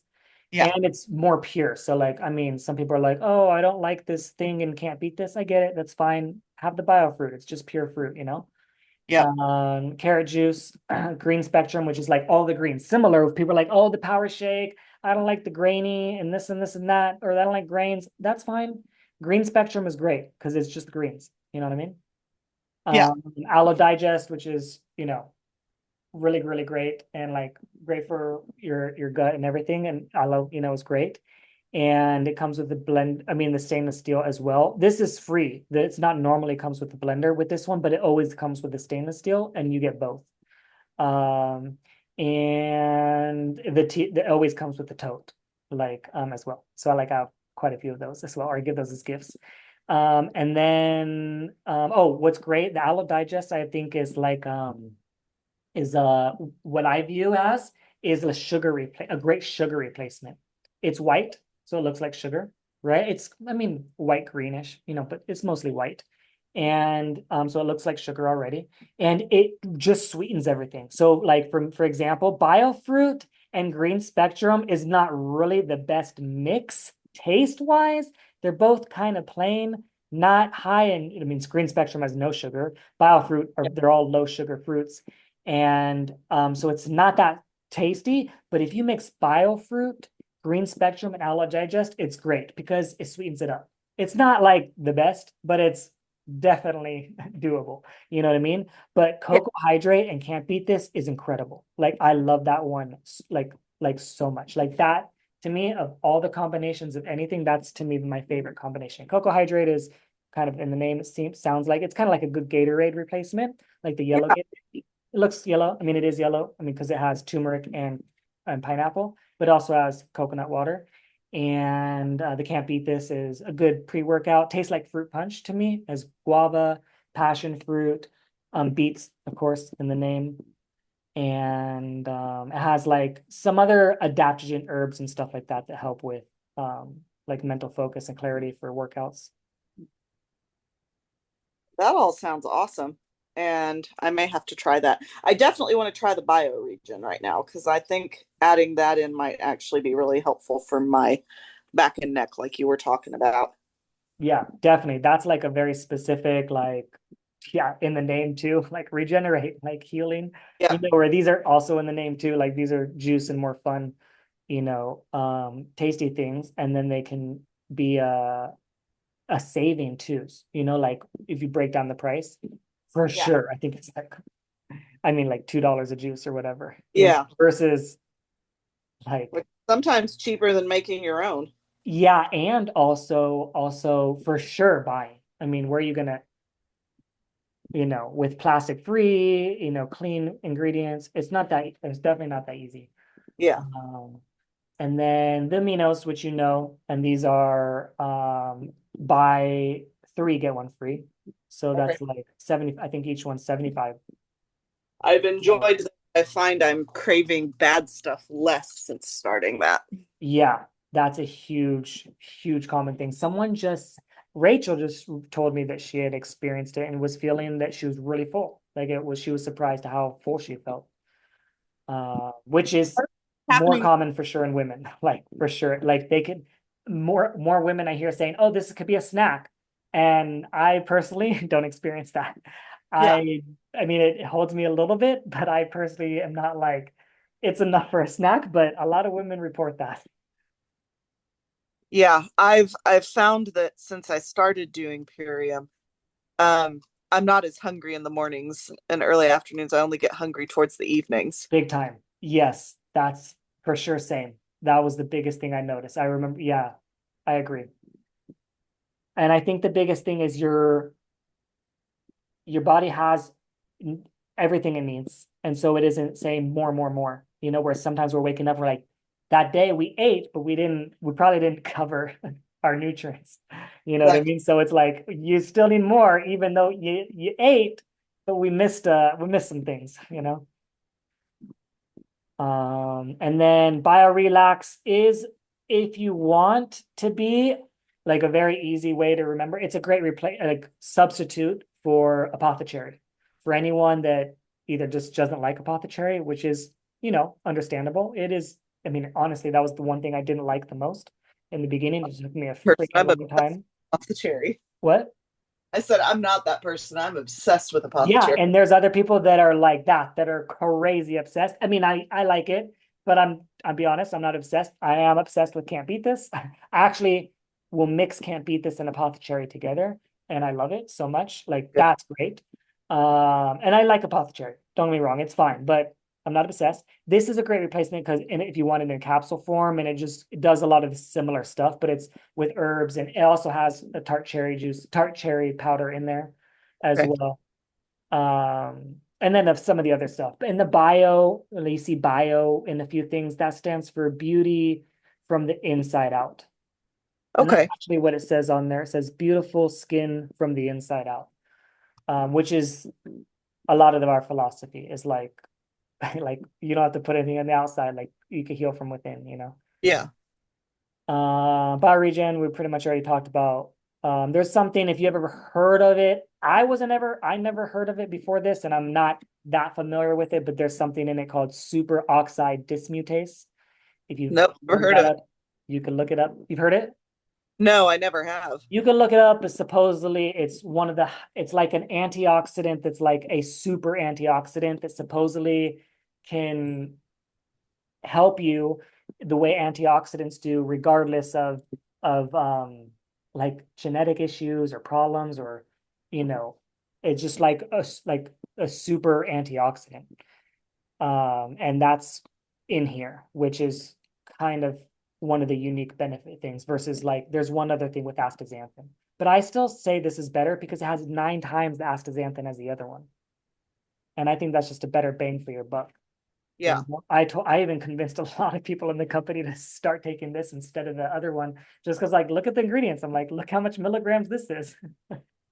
Yeah. And it's more pure. So like, I mean, some people are like, oh, I don't like this thing and can't beat this. I get it. That's fine. Have the biofruit. It's just pure fruit, you know? Yep. Carrot juice, green spectrum, which is like all the greens. Similar with people are like, oh, the power shake. I don't like the grainy and this and this and that, or I don't like grains. That's fine. Green spectrum is great because it's just greens. You know what I mean? Yeah. Aloe Digest, which is, really, really great and like great for your gut and everything. And aloe, is great. And it comes with the blend, I mean the stainless steel as well. This is free. It's not normally comes with the blender with this one, but it always comes with the stainless steel and you get both. Um, and it always comes with the tote, like as well. So I have quite a few of those as well, or I give those as gifts. And then oh, what's great, the Aloe Digest, I think is like is what I view as is a great sugar replacement. It's white, so it looks like sugar, right? It's, I mean, white greenish, but it's mostly white. And so it looks like sugar already. And it just sweetens everything. So, like for example, Biofruit and Green Spectrum is not really the best mix taste-wise. They're both kind of plain, not high in, I mean, Green Spectrum has no sugar. Biofruit they're all low sugar fruits. And so it's not that tasty, but if you mix Biofruit, Green Spectrum, and Aloe Digest, it's great because it sweetens it up. It's not like the best, but it's definitely doable. You know what I mean? But Yeah, Cocoa Hydrate and Can't Beat This is incredible. Like I love that one like so much. Like that to me of all the combinations of anything, that's to me my favorite combination. Cocoa Hydrate is kind of in the name, sounds like it's kind of like a good Gatorade replacement, like the yellow yeah. Gatorade. It looks yellow. I mean, it is yellow. I mean, because it has turmeric and pineapple, but also has coconut water. And the Can't Beat This is a good pre-workout. Tastes like fruit punch to me, as guava, passion fruit, beets, of course, in the name. And it has like some other adaptogen herbs and stuff like that that help with like mental focus and clarity for workouts. That all sounds awesome. And I may have to try that. I definitely want to try the bioregion right now because I think adding that in might actually be really helpful for my back and neck, like you were talking about. Yeah, definitely. That's like a very specific, like, yeah, in the name too, like regenerate, like healing, Yeah. where these are also in the name too, like these are juice and more fun, tasty things. And then they can be a saving too, like if you break down the price, for Yeah. sure. I think it's like, I mean, like $2 a juice or whatever, Yeah. versus like, Which sometimes cheaper than making your own. yeah, and also for sure buying. I mean, where are you gonna with plastic free, clean ingredients. It's definitely not that easy. Yeah. Um, and then the aminos, which and these are buy three, get one free. So Okay. that's like 70, I think each one's 75. I've So enjoyed that. I find I'm craving bad stuff less since starting that. yeah, that's a huge, huge common thing. Rachel just told me that she had experienced it and was feeling that she was really full. She was surprised at how full she felt. Which is more Happening. common for sure in women, like for sure. Like they could more women I hear saying, "Oh, this could be a snack," and I personally don't experience that. Yeah. I mean, it holds me a little bit, but I personally am not like it's enough for a snack. But a lot of women report that. Yeah. I've found that since I started doing Purium, um, I'm not as hungry in the mornings and early afternoons. I only get hungry towards the evenings. Big time. Yes, that's for sure. Same. That was the biggest thing I noticed. I remember. Yeah, I agree. And I think the biggest thing is your body has everything it needs. And so it isn't saying more, more, more, where sometimes we're waking up, we're like, that day we ate, but we probably didn't cover our nutrients. You know what I Exactly. mean? So it's like you still need more, even though you ate, but we missed some things. And then BioRelax is if you want to be like a very easy way to remember, it's a great replace like substitute for Apothecary. For anyone that either just doesn't like Apothecary, which is, understandable. It is, I mean, honestly, that was the one thing I didn't like the most in the beginning. It took me a Person, freaking I'm long obsessed time. with the cherry. What? I said I'm not that person. I'm obsessed with Yeah, apothecary. and there's other people that are like that are crazy obsessed. I mean, I like it, but I'll be honest, I'm not obsessed. I am obsessed with Can't Beat This. I actually will mix Can't Beat This and Apothecary together, and I love it so much. Like Yeah. that's great. And I like Apothecary. Don't get me wrong, it's fine, but I'm not obsessed. This is a great replacement because if you want it in capsule form, and it does a lot of similar stuff, but it's with herbs, and it also has a tart cherry powder in there as Okay. well. And then of some of the other stuff. In the bio, you see bio in a few things, that stands for beauty from the inside out. And that's Okay. actually what it says on there. It says beautiful skin from the inside out, which is a lot of our philosophy is like, like you don't have to put anything on the outside, like you can heal from within, you know. Yeah. Bioregion, we pretty much already talked about. There's something, if you ever heard of it, I never heard of it before this, and I'm not that familiar with it, but there's something in it called superoxide dismutase. If you Nope. Never look heard that of it. up, you can look it up. You've heard it? No, I never have. You can look it up, but supposedly it's like an antioxidant that's like a super antioxidant that supposedly can help you the way antioxidants do, regardless of like genetic issues or problems, or you know, it's just like a super antioxidant. And that's in here, which is kind of one of the unique benefit things versus like there's one other thing with astaxanthin. But I still say this is better because it has 9 times the astaxanthin as the other one. And I think that's just a better bang for your buck. Yeah. I even convinced a lot of people in the company to start taking this instead of the other one, just because like look at the ingredients. I'm like, look how much milligrams this is.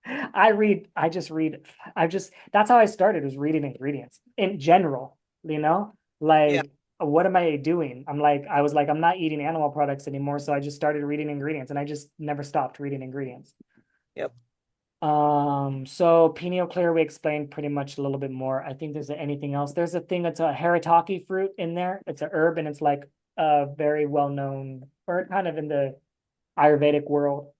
I just read, that's how I started, was reading ingredients in general, you know, Yeah. like what am I doing? I was like, I'm not eating animal products anymore. So I just started reading ingredients, and I just never stopped reading ingredients. Yep. So pineal clear, we explained pretty much a little bit more. I think there's anything else. There's a thing that's a haritaki fruit in there. It's a herb, and it's like a very well known, or kind of in the Ayurvedic world,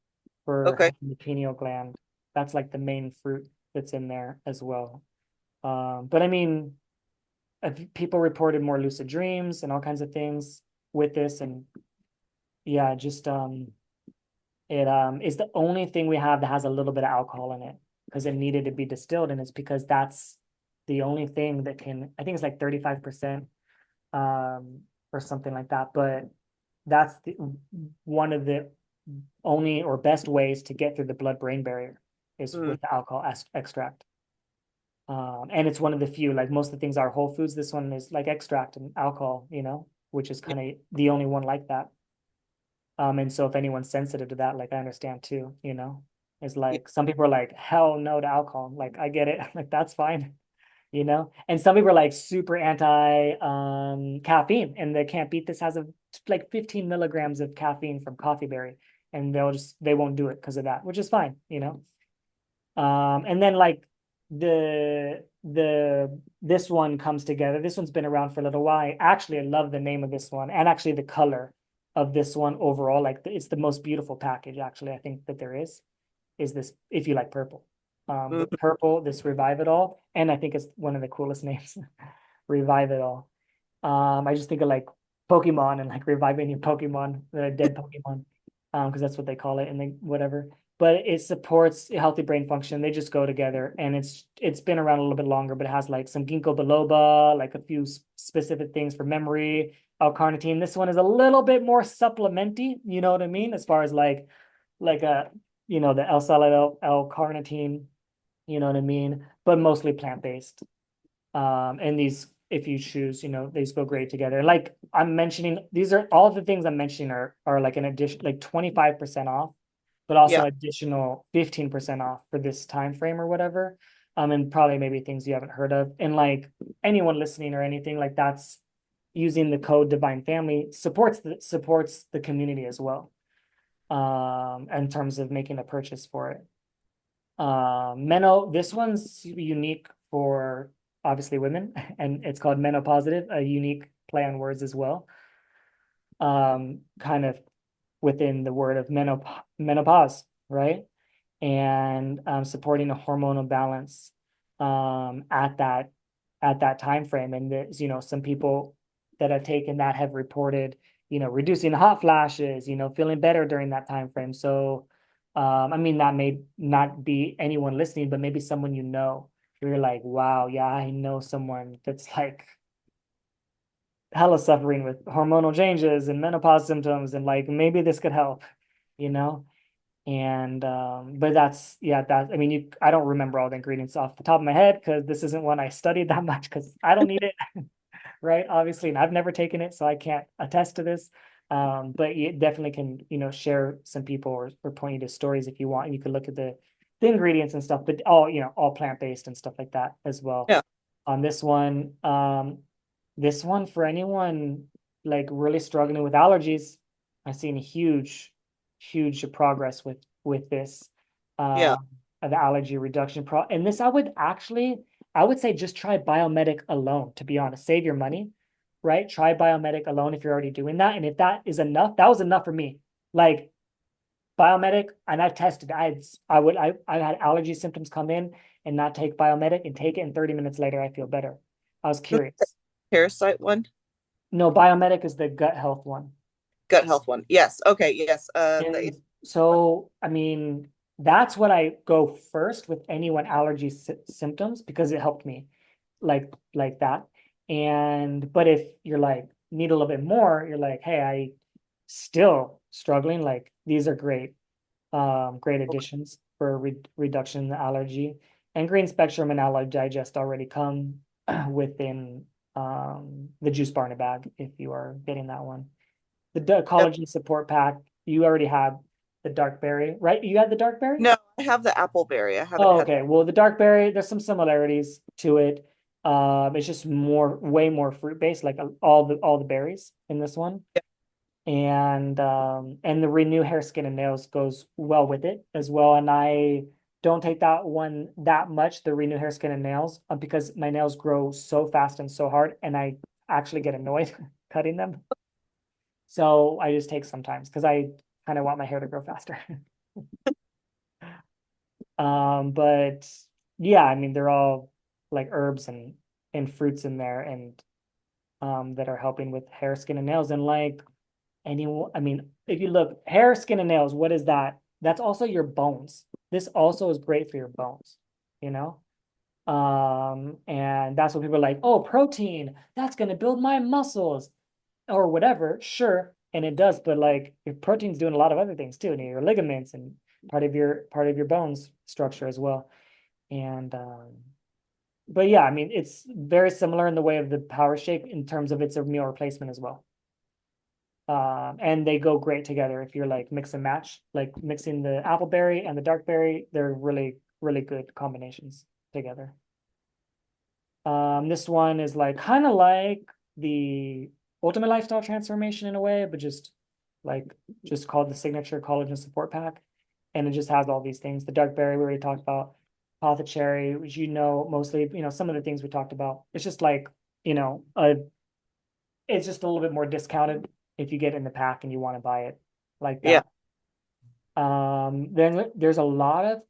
for Okay. helping the pineal gland. That's like the main fruit that's in there as well. But I mean, people reported more lucid dreams and all kinds of things with this, and yeah, just it is the only thing we have that has a little bit of alcohol in it because it needed to be distilled, and it's because that's the only thing that can, I think it's like 35% or something like that. But that's one of the only or best ways to get through the blood-brain barrier is Mm. with the alcohol extract. And it's one of the few, like most of the things are whole foods. This one is like extract and alcohol, you know, which is Yeah. kind of the only one like that. And so if anyone's sensitive to that, like I understand too, you know, it's Yeah. like some people are like, hell no to alcohol. Like I get it. Like that's fine, you know? And some people are like super anti caffeine, and they can't beat this, has a like 15 milligrams of caffeine from coffee berry, and they won't do it because of that, which is fine, you know? And then like this one comes together. This one's been around for a little while. I love the name of this one, and actually the color of this one overall. Like it's the most beautiful package, actually, I think that there is this, if you like purple. But Mhm. purple, this Revive It All, and I think it's one of the coolest names, Revive It All. I just think of like Pokemon and like reviving your Pokemon, the dead Pokemon, because that's what they call it and they whatever. But it supports healthy brain function. They just go together, and it's been around a little bit longer, but it has like some ginkgo biloba, like a few specific things for memory, L-carnitine. This one is a little bit more supplementy, you know what I mean, as far as like a the L-carnitine, you know what I mean, but mostly plant-based. And these, if you choose, these go great together. Like I'm mentioning, these are all the things I'm mentioning are like an addition, like 25% off, but also Yeah. additional 15% off for this time frame or whatever. And probably maybe things you haven't heard of. And like anyone listening or anything like that's using the code Divine Family supports the community as well. In terms of making a purchase for it. This one's unique for obviously women, and it's called Menopositive, a unique play on words as well. Kind of within the word of menopause, right? And supporting a hormonal balance at that time frame. And there's, some people that have taken that have reported, reducing hot flashes, feeling better during that time frame. So I mean, that may not be anyone listening, but maybe someone you're like, wow, yeah, I know someone that's like hella suffering with hormonal changes and menopause symptoms, and like maybe this could help, you know? And but that's yeah, that I mean I don't remember all the ingredients off the top of my head because this isn't one I studied that much because I don't need it, right? Obviously, and I've never taken it, so I can't attest to this. But you definitely can, share some people or point you to stories if you want. And you can look at the ingredients and stuff, but all, all plant-based and stuff like that as well. Yeah. On this one for anyone like really struggling with allergies, I've seen huge progress with this Yeah. uh the allergy reduction and this I would say just try Biomedic alone, to be honest. Save your money, right? Try Biomedic alone if you're already doing that. And if that is enough, that was enough for me. Like Biomedic, and I've tested. I had allergy symptoms come in and not take Biomedic and take it, and 30 minutes later I feel better. I was curious. Parasite one, No, Biomedic is the gut health one. gut health one. Yes. Okay. Yes. The And so, I mean, that's what I go first with anyone allergy symptoms because it helped me like that. And but if you're like need a little bit more, you're like, hey, I still struggling. Like these are great additions for reduction in the allergy. And green spectrum and Alloy Digest already come within the juice bar in a bag if you are getting that one. The yep. collagen support pack, you already had the dark berry, right? You had the dark berry? No, I have the appleberry. I haven't Oh, had. okay. Well, the dark berry, there's some similarities to it. It's just way more fruit based, like all the berries in this one. And the Renew Hair, Skin, and Nails goes well with it as well. And I don't take that one that much, the Renew Hair, Skin, and Nails, because my nails grow so fast and so hard, and I actually get annoyed cutting them. So I just take sometimes because I kind of want my hair to grow faster. But yeah, I mean they're all like herbs and fruits in there and that are helping with hair, skin, and nails. And like anyone, I mean, if you look, hair, skin, and nails, what is that? That's also your bones. This also is great for your bones, you know? And that's what people are like, oh, protein, that's gonna build my muscles or whatever, sure, and it does, but like your protein's doing a lot of other things too, and your ligaments and part of your bones structure as well. And but yeah, I mean it's very similar in the way of the power shake in terms of it's a meal replacement as well. And they go great together if you're like mix and match, like mixing the apple berry and the dark berry, they're really good combinations together. This one is like kind of like the Ultimate Lifestyle Transformation in a way, but just called the Signature Collagen Support Pack. And it just has all these things. The dark berry we already talked about, apothecary, which mostly, some of the things we talked about. It's just like, you know, a it's just a little bit more discounted if you get in the pack and you want to buy it like Yeah. that. Then there's a lot of,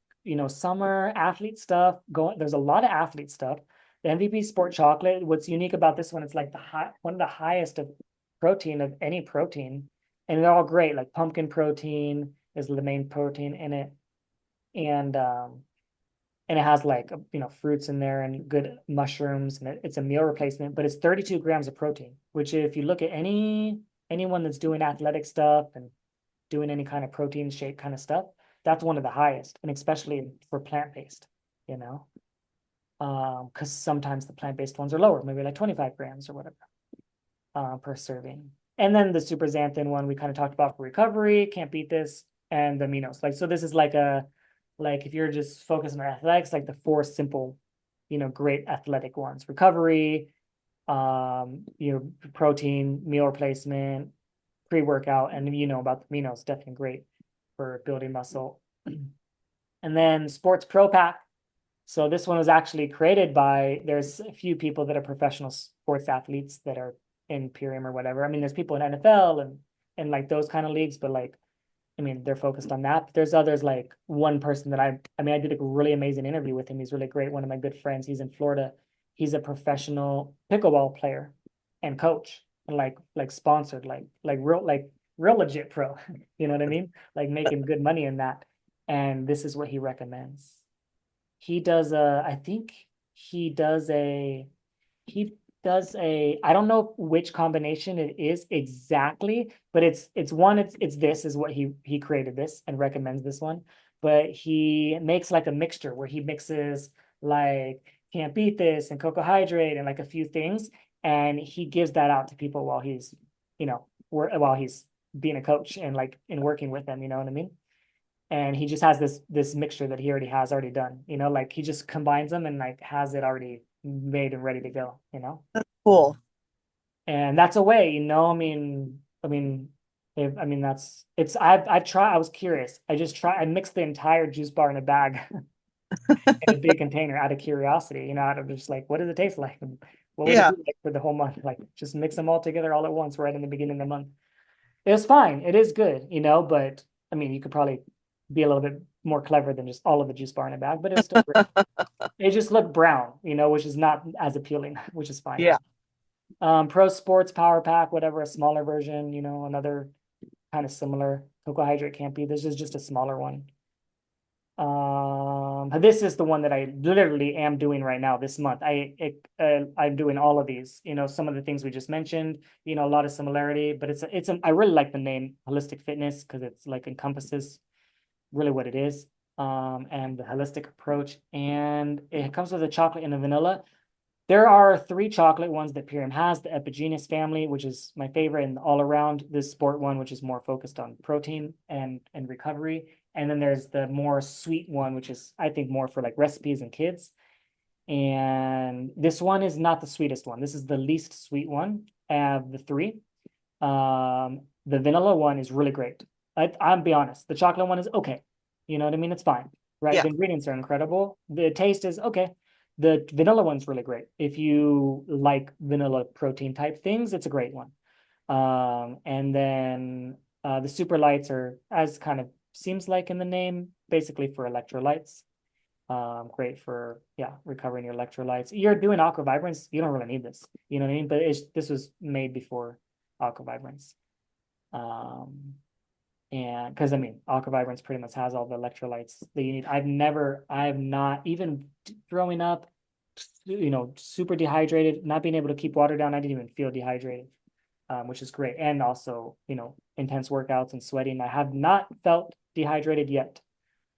summer athlete stuff going. There's a lot of athlete stuff. The MVP Sport Chocolate, what's unique about this one, it's like one of the highest of protein of any protein. And they're all great. Like pumpkin protein is the main protein in it. And it has like, fruits in there and good mushrooms, and it's a meal replacement, but it's 32 grams of protein, which if you look at anyone that's doing athletic stuff and doing any kind of protein shake kind of stuff, that's one of the highest, and especially for plant-based, you know, because sometimes the plant-based ones are lower, maybe like 25 grams or whatever per serving. And then the super xanthan one we kind of talked about for recovery, can't beat this, and the aminos. Like, so this is like if you're just focusing on athletics, like the four simple, great athletic ones: recovery, protein, meal replacement, pre-workout, and about the aminos, definitely great for building muscle. And then Sports Pro Pack. So this one was actually created by, there's a few people that are professional sports athletes that are in Purium or whatever. I mean, there's people in NFL and like those kind of leagues, but like, I mean, they're focused on that. But there's others, like one person that I did a really amazing interview with him. He's really great. One of my good friends. He's in Florida. He's a professional pickleball player and coach, and like sponsored, like real legit pro. You know what I mean? Like making good money in that. And this is what he recommends. He does a, I think he does does I don't know which combination it is exactly, but it's this is what he created this and recommends this one. But he makes like a mixture where he mixes like can't beat this and cocoa hydrate and like a few things, and he gives that out to people while he's, while he's being a coach and like in working with them, you know what I mean? And he just has this mixture that he already done, like he just combines them and like has it already made and ready to go. Cool. And that's a way, if, that's it's I've tried. I was curious. I mixed the entire juice bar in a bag in a big container out of curiosity, out of just like, what does it taste like? And what would it Yeah. be like for the whole month? Like just mix them all together all at once right in the beginning of the month. It's fine. It is good, but you could probably be a little bit more clever than just all of the juice bar in a bag, but it was still great. It just looked brown, which is not as appealing, which is fine. Yeah. Pro Sports Power Pack, whatever, a smaller version, another kind of similar. Cocoa Hydrate can't be. This is just a smaller one. This is the one that I literally am doing right now this month. I'm doing all of these. Some of the things we just mentioned. A lot of similarity, but I really like the name Holistic Fitness because it's like encompasses really what it is. And the holistic approach, and it comes with a chocolate and a vanilla. There are 3 chocolate ones that Purium has, the Epigenus family, which is my favorite, and all around this sport one, which is more focused on protein and recovery. And then there's the more sweet one, which is, I think, more for like recipes and kids. And this one is not the sweetest one. This is the least sweet one of the 3. The vanilla one is really great. I'll be honest, the chocolate one is okay. You know what I mean? It's fine, right? Yeah. The ingredients are incredible. The taste is okay. The vanilla one's really great. If you like vanilla protein type things, it's a great one. And then the super lights are, as kind of seems like in the name, basically for electrolytes. Great for, yeah, recovering your electrolytes. You're doing aqua vibrance, you don't really need this. You know what I mean? But this was made before aqua vibrance. And because aqua vibrance pretty much has all the electrolytes that you need. I have not, even growing up, super dehydrated, not being able to keep water down. I didn't even feel dehydrated, which is great. And also, intense workouts and sweating. I have not felt dehydrated yet.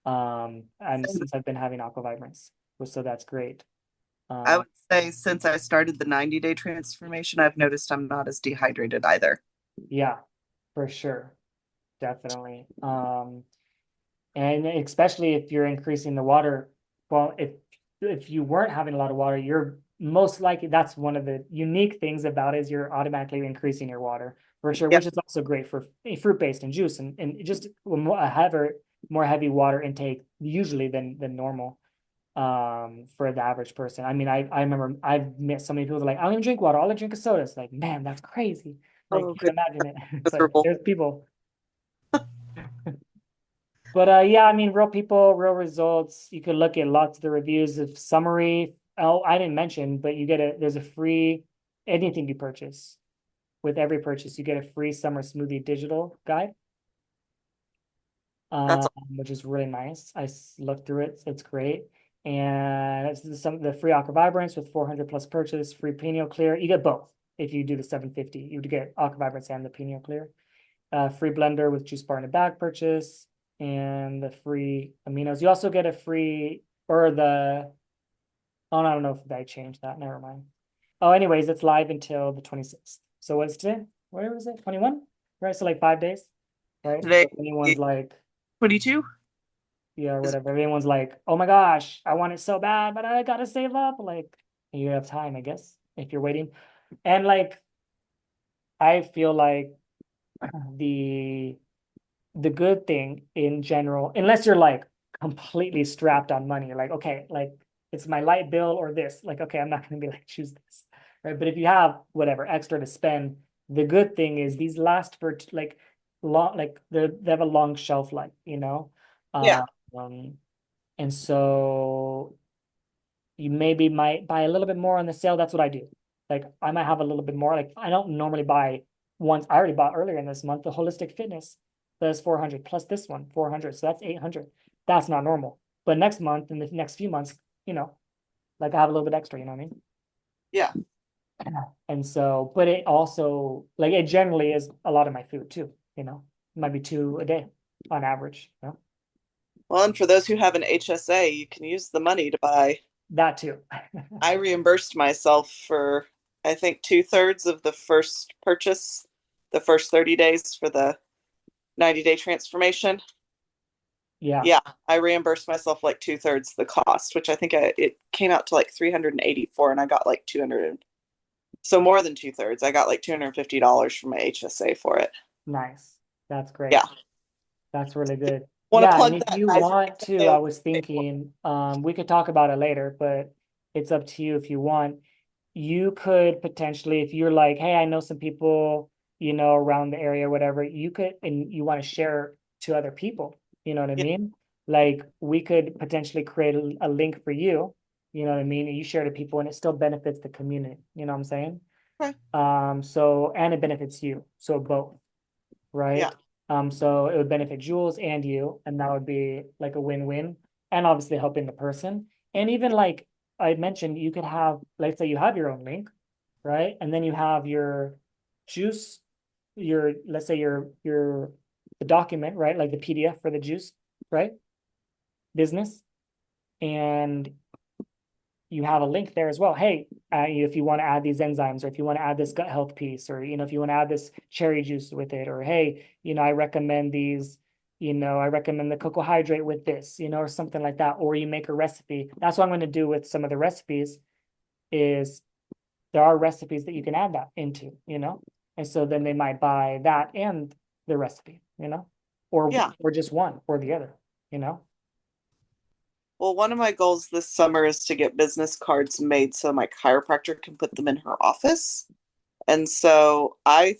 And since I've been having aqua vibrance, so that's great. I would say since I started the 90-day transformation, I've noticed I'm not as dehydrated either. Yeah, for sure. Definitely. And especially if you're increasing the water, well, if you weren't having a lot of water, you're most likely, that's one of the unique things about it, is you're automatically increasing your water for sure, Yep. which is also great for fruit-based and juice and just a more heavy water intake usually than normal for the average person. I remember I've met so many people that are like, I don't even drink water, all I drink is soda. It's like, man, that's crazy. Like, Oh, can't good. imagine it. But Miserable. there's people. But yeah, real people, real results. You could look at lots of the reviews of summary. Oh, I didn't mention, but there's a free, anything you purchase. With every purchase, you get a free summer smoothie digital guide, That's which is really nice. Looked through it. It's great. And it's the free Aqua Vibrance with 400 plus purchase, free Pineal Clear. You get both. If you do the 750, you would get Aqua Vibrance and the Pineal Clear. Free blender with juice bar in a bag purchase, and the free aminos. You also get a free, or I don't know if I changed that. Never mind. Oh, anyways, it's live until the 26th. So what's today? Where was it? 21? Right. So like 5 days, right? today. So if anyone's like, 22? yeah, or whatever. Everyone's like, oh my gosh, I want it so bad, but I gotta save up. Like, you have time, I guess, if you're waiting. And like, I feel like the good thing in general, unless you're like completely strapped on money, like, okay, like it's my light bill or this, like, okay, I'm not going to be like, choose this, right? But if you have whatever extra to spend, the good thing is these last for like long, like they have a long shelf life, Yeah. um, and so you maybe might buy a little bit more on the sale. That's what I do. Like I might have a little bit more. Like I don't normally buy once. I already bought earlier in this month the Holistic Fitness. That's 400 plus this one 400, so that's 800. That's not normal. But next month, in the next few months, like I have a little bit extra. You know what I mean? Yeah. And so, but it also like it generally is a lot of my food too, you know. It might be two a day on average, you know. Well, and for those who have an HSA, you can use the money to buy. That too. I reimbursed myself for, I think, two-thirds of the first purchase, the first 30 days for the 90-day transformation. Yeah, Yeah, I reimbursed myself like two-thirds the cost, which I think it came out to like 384, and I got like 200. So more than two-thirds. I got like $250 from my HSA for it. nice. That's great. Yeah. That's really good. Want to Yeah, and plug if that, you guys. want to, HSA I will was pay for thinking, we could talk about it later, but it's up to you if you want. You could potentially, if you're like, hey, I know some people, you know, around the area, whatever, you could, and you want to share to other people, you know what I it. mean? Like we could potentially create a link for you, you know what I mean? And you share to people and it still benefits the community, you know what I'm saying? Yeah. Okay. So, and it benefits you. So both, Yeah. right? So it would benefit Jules and you, and that would be like a win-win, and obviously helping the person. And even like I mentioned, you could have, let's say you have your own link, right? And then you have your juice, your let's say your the document, right? Like the PDF for the juice, right? Business. And you have a link there as well. Hey, if you want to add these enzymes, or if you want to add this gut health piece, or you know, if you want to add this cherry juice with it, or hey, you know, I recommend these, you know, I recommend the cocoa hydrate with this, you know, or something like that. Or you make a recipe. That's what I'm going to do with some of the recipes. Is there are recipes that you can add that into, you know, and so then they might buy that and the recipe, you know, Yeah. or just one or the other, you know. Well, one of my goals this summer is to get business cards made so my chiropractor can put them in her office. And so I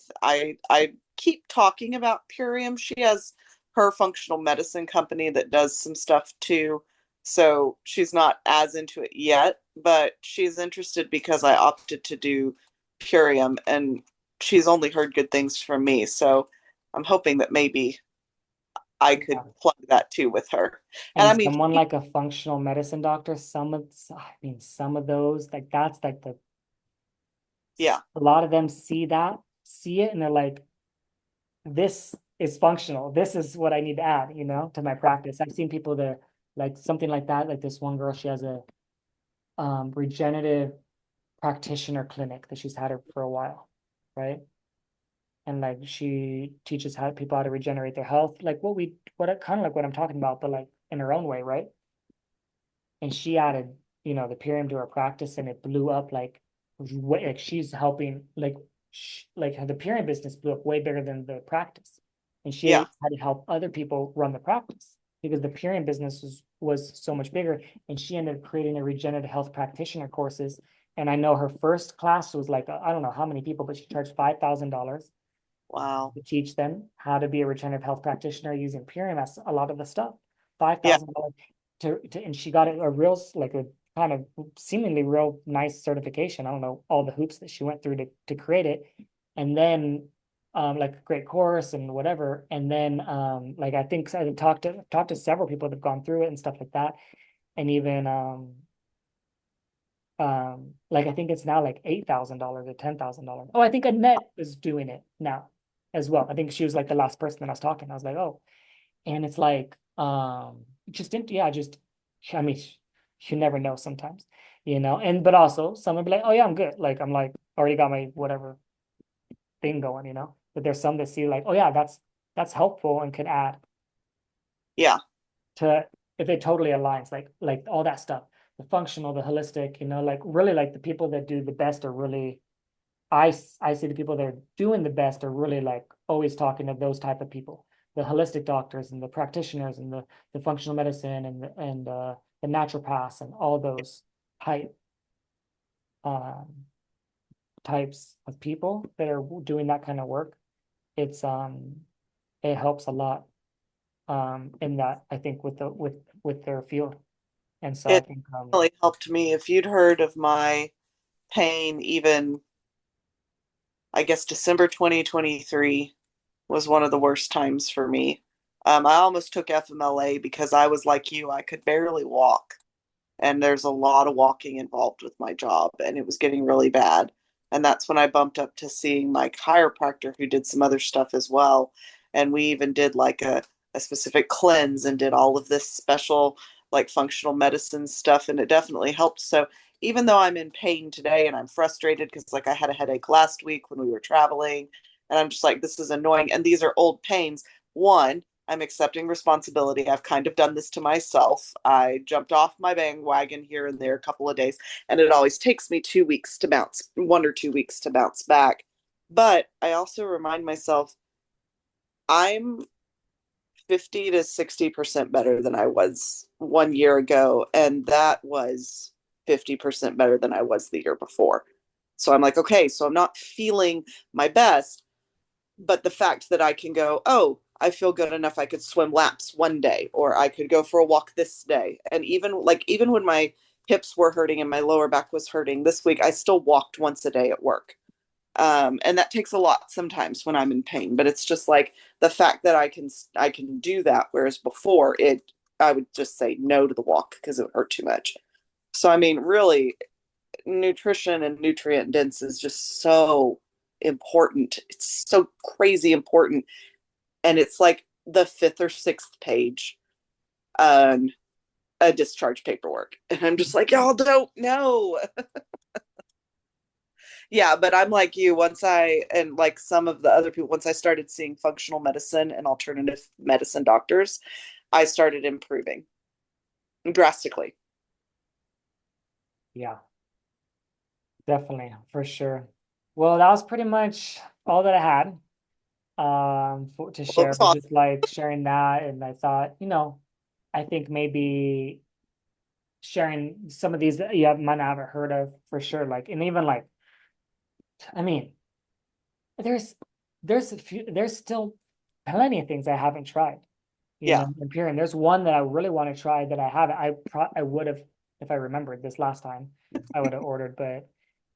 keep talking about Purium. She has her functional medicine company that does some stuff too. So she's not as into it yet, but she's interested because I opted to do Purium, and she's only heard good things from me. So I'm hoping that maybe I could Yeah. plug that too with her. And And I mean, someone like a functional medicine doctor, I mean, some of those, like that's like yeah, a lot of them see it, and they're like, this is functional. This is what I need to add, you know, to my practice. I've seen people that like something like that. Like this one girl, she has a regenerative practitioner clinic that she's had her for a while, right? And like she teaches how people how to regenerate their health, like what kind of like what I'm talking about, but like in her own way, right? And she added, you know, the Pyrium to her practice, and it blew up like she's helping like the Pyrium business blew up way bigger than the practice, and she yeah, had to help other people run the practice because the Pyrium business was so much bigger, and she ended up creating a regenerative health practitioner courses. And I know her first class was like I don't know how many people, but she charged $5,000 wow, to teach them how to be a regenerative health practitioner using Purium as a lot of the stuff. yeah, $5,000 and she got a real like a kind of seemingly real nice certification. I don't know all the hoops that she went through to create it. And then like a great course and whatever. And then like I think I talked to several people that have gone through it and stuff like that. And even like I think it's now like $8,000 or $10,000. Oh, I think Annette is doing it now as well. I think she was like the last person that I was talking. I was like, oh, and it's like just didn't yeah, just I mean you never know sometimes, you know. And but also someone be like, oh yeah, I'm good. Like I'm like already got my whatever thing going, you know. But there's some that see like, oh yeah, that's helpful and could add yeah. to if it totally aligns, like all that stuff, the functional, the holistic, you know, like really like the people that do the best are really I see the people that are doing the best are really like always talking to those type of people, the holistic doctors and the practitioners and the functional medicine and the naturopaths and all those type um types of people that are doing that kind of work. It's it helps a lot in that I think with their field. And so I It think really helped me. If you'd heard of my pain, even I guess December 2023 was one of the worst times for me. I almost took FMLA because I was like you, I could barely walk. And there's a lot of walking involved with my job, and it was getting really bad. And that's when I bumped up to seeing my chiropractor who did some other stuff as well. And we even did like a specific cleanse and did all of this special like functional medicine stuff. And it definitely helped. So even though I'm in pain today and I'm frustrated because like I had a headache last week when we were traveling, and I'm just like, this is annoying. And these are old pains. One, I'm accepting responsibility. I've kind of done this to myself. I jumped off my bandwagon here and there a couple of days, and it always takes me 2 weeks to bounce, 1 or 2 weeks to bounce back. But I also remind myself I'm 50 to 60% better than I was 1 year ago. And that was 50% better than I was the year before. So I'm like, okay, so I'm not feeling my best, but the fact that I can go, oh, I feel good enough I could swim laps one day, or I could go for a walk this day. And even when my hips were hurting and my lower back was hurting this week, I still walked once a day at work. And that takes a lot sometimes when I'm in pain, but it's just like the fact that I can do that, whereas before it I would just say no to the walk because it would hurt too much. So I mean, really, nutrition and nutrient dense is just so important. It's so crazy important. And it's like the fifth or sixth page on a discharge paperwork. And I'm just like, y'all don't know. Yeah, but I'm like you. And like some of the other people, once I started seeing functional medicine and alternative medicine doctors, I started improving drastically. Yeah, definitely, for sure. Well, that was pretty much all that I had to Well, it share, was was awesome. just like sharing that. And I thought, I think maybe sharing some of these that you might not have heard of for sure. Like, and even like, I mean, there's there's still plenty of things I haven't tried, Yeah. Imperium. There's one that I really want to try that I haven't. I would have, if I remembered this last time, I would have ordered, but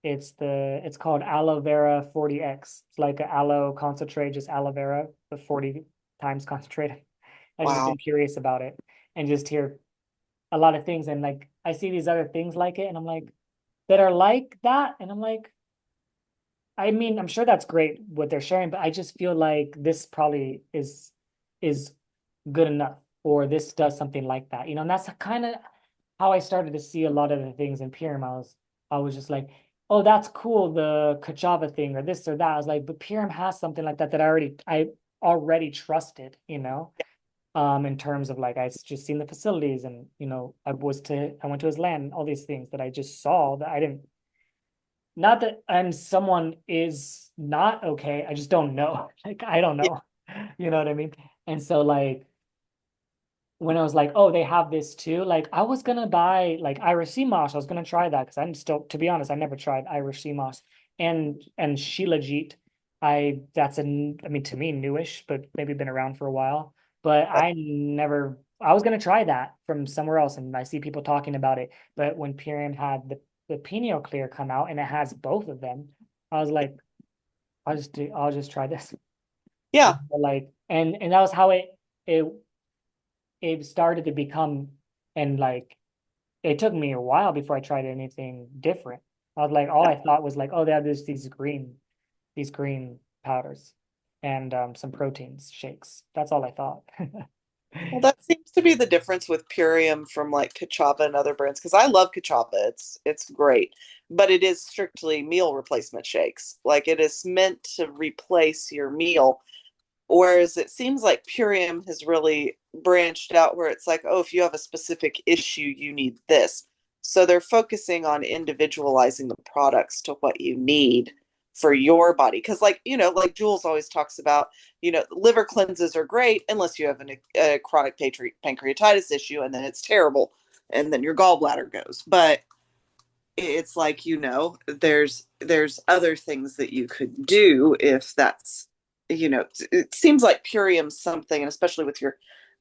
it's called aloe vera 40X. It's like an aloe concentrate, just aloe vera, but 40 times concentrated. I just Wow. been curious about it and just hear a lot of things, and like I see these other things like it and I'm like, that are like that, and I'm like, I mean, I'm sure that's great what they're sharing, but I just feel like this probably is good enough, or this does something like that, and that's kind of how I started to see a lot of the things in Pyram. I was just like, oh, that's cool, the Kachava thing or this or that. I was like, but Pyram has something like that that I already trusted, in terms of like I just seen the facilities, and I went to his land, and all these things that I just saw that I didn't, not that and someone is not okay. I just don't know. Like I don't Yeah. know. You know what I mean? And so like when I was like, oh, they have this too, like I was gonna buy like Irish sea moss. I was gonna try that because I'm still, to be honest, I never tried Irish sea moss and Shilajit. I mean, to me, newish, but maybe been around for a while. But I was gonna try that from somewhere else, and I see people talking about it. But when Purium had the Pineal Clear come out and it has both of them, I was like, I'll just try this. Yeah. Like, and that was how it it started to become, and like it took me a while before I tried anything different. I was like, all I thought was like, oh, they have these green powders and some proteins shakes. That's all I thought. Well, that seems to be the difference with Purium from like Kachava and other brands because I love Kachava. It's great, but it is strictly meal replacement shakes. Like it is meant to replace your meal. Whereas it seems like Purium has really branched out where it's like, oh, if you have a specific issue, you need this. So they're focusing on individualizing the products to what you need for your body. Because, like Jules always talks about, liver cleanses are great unless you have a chronic pancreatitis issue, and then it's terrible. And then your gallbladder goes. But it's like, there's other things that you could do if that's, it seems like Purium's something, and especially with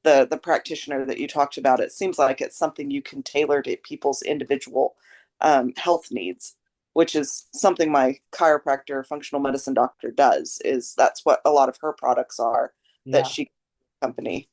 the practitioner that you talked about, it seems like it's something you can tailor to people's individual health needs, which is something my chiropractor functional medicine doctor does. Is that's what a lot of her products are that Yeah. she company.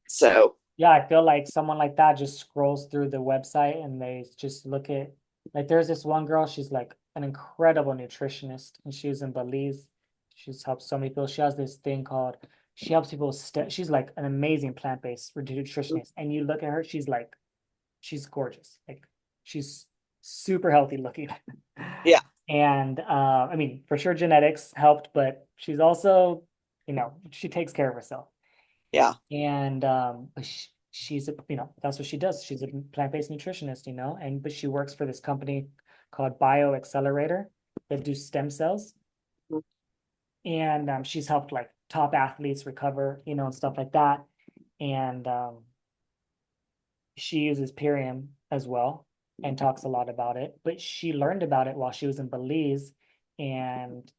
So Yeah, I feel like someone like that just scrolls through the website and they just look at, like there's this one girl, she's like an incredible nutritionist, and she was in Belize. She's helped so many people. She has this thing called, she helps people she's like an amazing plant-based nutritionist. And you look at her, she's gorgeous. Like she's super healthy looking. Yeah. And I mean, for sure genetics helped, but she's also, she takes care of herself. Yeah. And but she's a, that's what she does. She's a plant-based nutritionist, and but she works for this company called BioAccelerator that do stem cells. And she's helped like top athletes recover, and stuff like that. And she uses Purium as well and talks a lot about it. But she learned about it while she was in Belize. And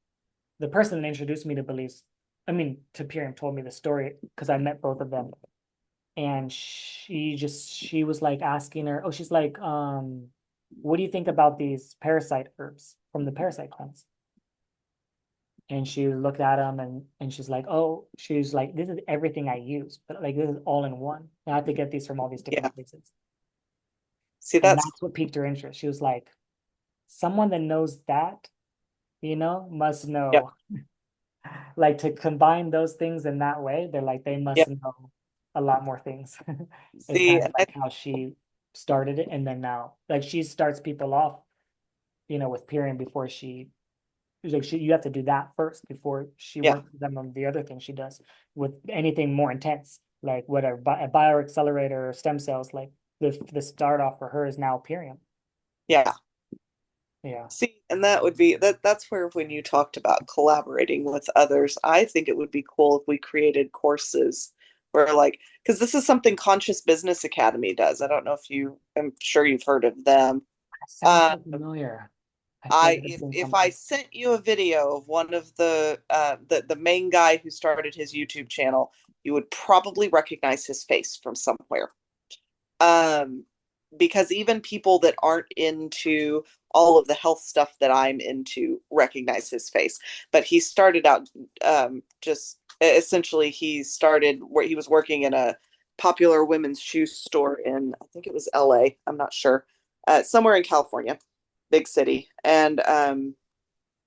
the person that introduced me to Belize, I mean, to Purium, told me the story because I met both of them. And she was like asking her, oh, she's like, what do you think about these parasite herbs from the parasite cleanse? And she looked at them and she's like, oh, she's like, this is everything I use, but like this is all in one. I have to get these from all these Yeah. different places. See, And that's that's what piqued her interest. She was like, someone that knows that, must yeah. know. Like to combine those things in that way, they're like, they Yeah. must know a lot more things. It's See, kind of and like how she started it. And then now, like she starts people off, with Pyrian before you have to do that first before she yeah. works with them on the other thing she does with anything more intense, like whatever, a bioaccelerator or stem cells, like the start off for her is now Pyrium. Yeah. Yeah. See, and that would be that's where when you talked about collaborating with others, I think it would be cool if we created courses where like because this is something Conscious Business Academy does. I don't know if I'm sure you've heard of them. That sounds Uh, so familiar. I feel I like I've seen if I something. sent you a video of one of the main guy who started his YouTube channel, you would probably recognize his face from somewhere. Um, because even people that aren't into all of the health stuff that I'm into recognize his face. But he started out just essentially he started where he was working in a popular women's shoe store in I think it was LA. I'm not sure. Somewhere in California, big city, and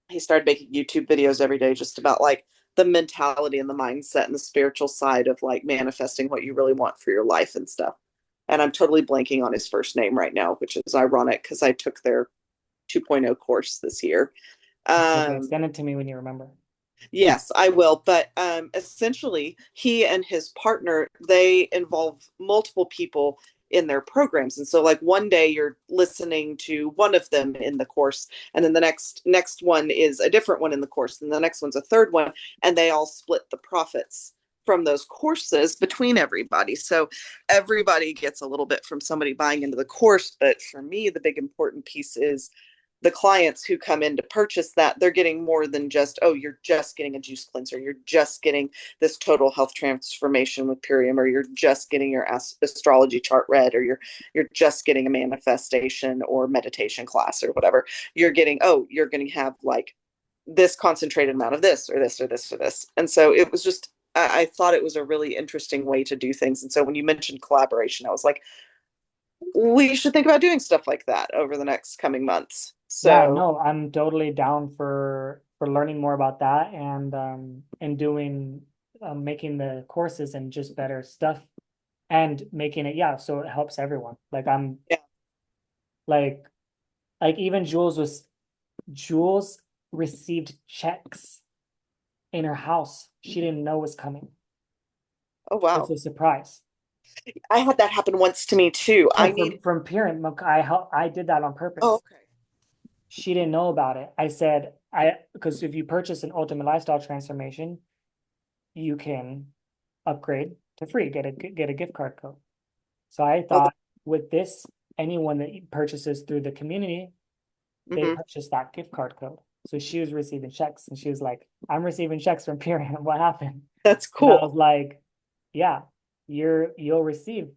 he started making YouTube videos every day just about like the mentality and the mindset and the spiritual side of like manifesting what you really want for your life and stuff. And I'm totally blanking on his first name right now, which is ironic because I took their 2.0 course this year. Okay, Um, send it to me when you remember. Yes, I will. But essentially, he and his partner they involve multiple people in their programs, and so like one day you're listening to one of them in the course, and then the next one is a different one in the course, and the next one's a third one, and they all split the profits from those courses between everybody. So everybody gets a little bit from somebody buying into the course. But for me, the big important piece is the clients who come in to purchase that, they're getting more than just, oh, you're just getting a juice cleanser, you're just getting this total health transformation with Purium, or you're just getting your astrology chart read, or you're just getting a manifestation or meditation class or whatever. You're getting, oh, you're going to have like this concentrated amount of this or this or this or this. And so it was just I thought it was a really interesting way to do things. And so when you mentioned collaboration, I was like, we should think about doing stuff like that over the next coming months. Yeah, So no, I'm totally down for learning more about that and doing making the courses and just better stuff and making it, yeah, so it helps everyone. Like I'm yeah. like even Jules received checks in her house she didn't know was coming. Oh It's wow. a surprise. I had that happen once to me too. No, I need from Parent, I did that on oh purpose. okay. She didn't know about it. I said because if you purchase an Ultimate Lifestyle Transformation, you can upgrade to free, get a gift card code. So I Oh thought with this, anyone that purchases through the community, they mm-hmm. purchase that gift card code. So she was receiving checks and she was like, I'm receiving checks from Purion. What happened? That's And I was cool. like, yeah, you'll receive,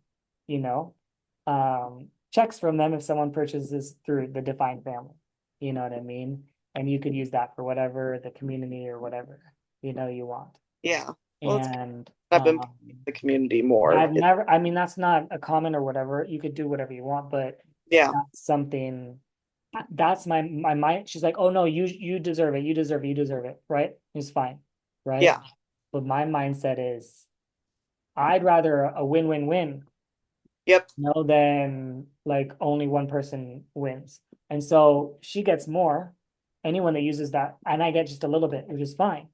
checks from them if someone purchases through the Defined Family. You know what I mean? And you could use that for whatever the community or whatever, you want. Yeah. Well, it's And I've been the community more. I mean, that's not a comment or whatever. You could do whatever you want, but Yeah. that's something. that's my mind. She's like, oh no, you deserve it, you deserve it, you deserve it, right? It's fine, right? Yeah. But my mindset is I'd rather a win-win-win, Yep. than like only one person wins. And so she gets more, anyone that uses that, and I get just a little bit, which is fine.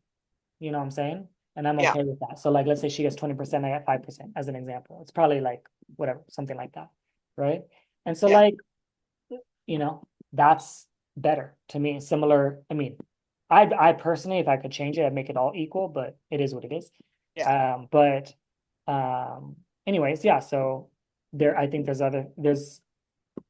You know what I'm saying? And I'm Yeah. okay with that. So like let's say she gets 20%, I get 5% as an example. It's probably like whatever, something like that. Right. And so Yeah. like, that's better to me. Similar, I mean, I personally, if I could change it, I'd make it all equal, but it is what it is. Yeah. But anyways, yeah, so I think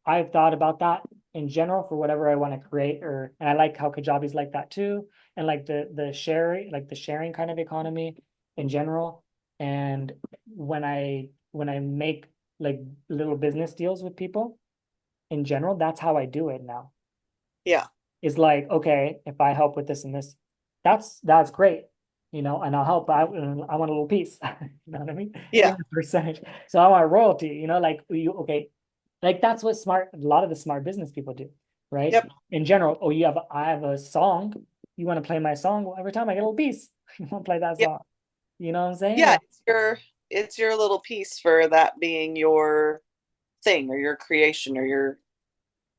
I've thought about that in general for whatever I want to create, and I like how Kajabi's like that too, and like the sharing kind of economy in general. And when I make like little business deals with people in general, that's how I do it now. Yeah. Is like, okay, if I help with this and this, that's great, and I'll help. I want a little piece. You know what I mean? Give Yeah. me a percentage. So I want royalty, like you okay. Like that's what a lot of the smart business people do, right? Yep. In general, oh, I have a song. You want to play my song? Well, every time I get a little piece, you want to play that Yep. song. You know what I'm saying? Yeah. Like, It's your little piece for that being your thing or your creation or your.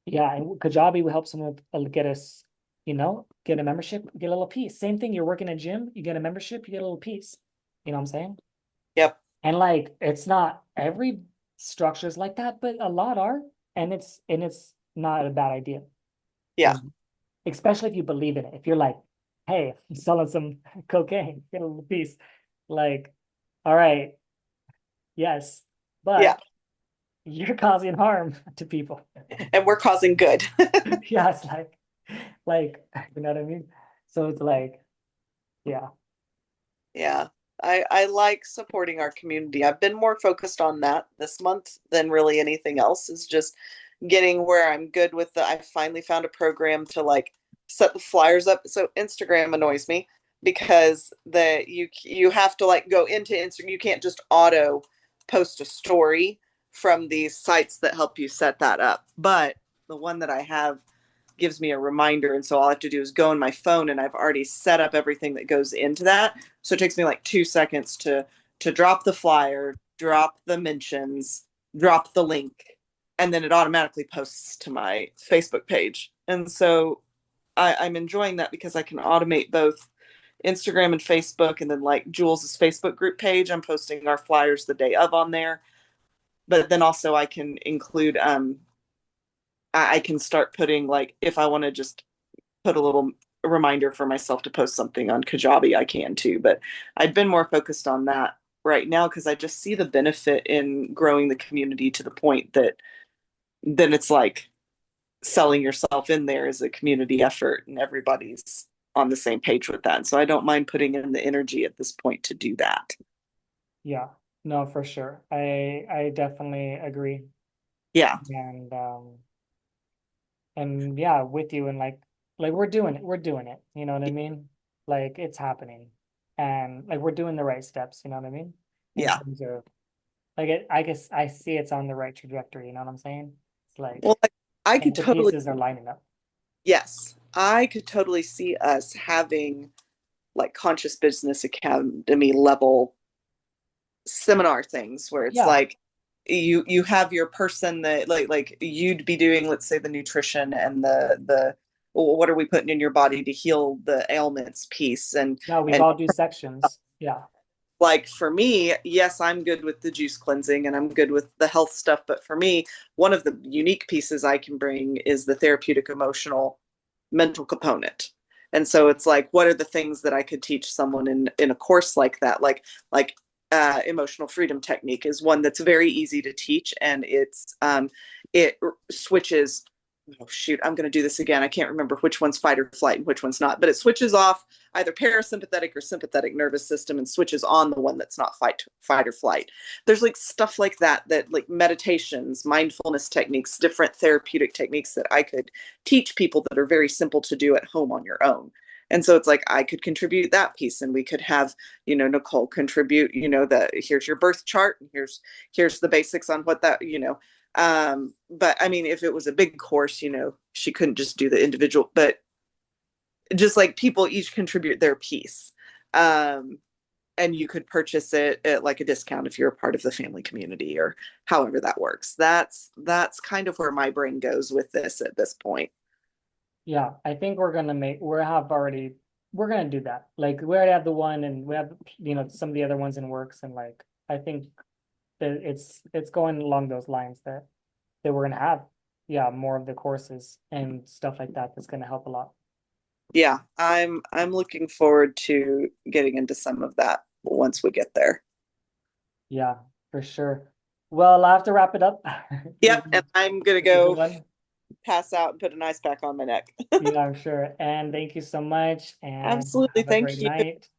yeah, and Kajabi will help someone get us, get a membership, get a little piece. Same thing, you're working a gym, you get a membership, you get a little piece. You know what I'm saying? Yep. And like it's not every structure is like that, but a lot are, and it's not a bad idea. You Yeah. know, especially if you believe in it. If you're like, hey, I'm selling some cocaine, get a little piece. Like, all right, yes, Yeah. but you're causing harm to people. And we're causing good. Yeah, it's like, you know what I mean? So it's like, yeah, Yeah. I like supporting our community. I've been more focused on that this month than really anything else, is just getting where I'm good with I finally found a program to like set the flyers up. So Instagram annoys me because you have to like go into Instagram. You can't just auto post a story from these sites that help you set that up. But the one that I have gives me a reminder. And so all I have to do is go on my phone and I've already set up everything that goes into that. So it takes me like 2 seconds to drop the flyer, drop the mentions, drop the link, and then it automatically posts to my Facebook page. And so I'm enjoying that because I can automate both Instagram and Facebook, and then like Jules's Facebook group page, I'm posting our flyers the day of on there. But then also I can include I can start putting like if I want to just put a little reminder for myself to post something on Kajabi, I can too. But I've been more focused on that right now because I just see the benefit in growing the community to the point that then it's like selling yourself in there is a community effort and everybody's on the same page with that. So I don't mind putting in the energy at this point to do that. yeah, no, for sure. I definitely agree. Yeah. And yeah, with you, and like we're doing it, you know what I mean? Like it's happening. And like we're doing the right steps, you know what I mean? In Yeah. terms of like I guess I see it's on the right trajectory, you know what I'm saying? It's like Well, I could the totally, pieces are lining up. yes, I could totally see us having like conscious business academy level seminar things where it's Yeah, like you have your person that like you'd be doing, let's say, the nutrition and the what are we putting in your body to heal the ailments piece. yeah, we've And all do sections. Yeah, like for me, yes, I'm good with the juice cleansing and I'm good with the health stuff, but for me, one of the unique pieces I can bring is the therapeutic emotional mental component. And so it's like, what are the things that I could teach someone in a course like that? Like emotional freedom technique is one that's very easy to teach, and it switches. Oh shoot, I'm going to do this again. I can't remember which one's fight or flight and which one's not, but it switches off either parasympathetic or sympathetic nervous system and switches on the one that's not fight or flight. There's like stuff like that like meditations, mindfulness techniques, different therapeutic techniques that I could teach people that are very simple to do at home on your own. And so it's like I could contribute that piece, and we could have, Nicole contribute, the here's your birth chart, and here's the basics on what that, But I mean, if it was a big course, she couldn't just do the individual, but just like people each contribute their piece. Um, and you could purchase it at like a discount if you're a part of the family community or however that works. That's kind of where my brain goes with this at this point. Yeah, I think we're gonna do that. Like we already have the one and we have, some of the other ones in works and like I think that it's going along those lines that we're gonna have, yeah, more of the courses and stuff like that that's gonna help a lot. Yeah, I'm looking forward to getting into some of that once we get there. Yeah, for sure. Well, I have to wrap it up. Yep, and I'm gonna It's a good go one. pass out and put an ice pack on my neck. Yeah, I'm sure. And thank you so much and Absolutely, have a great thank you. night.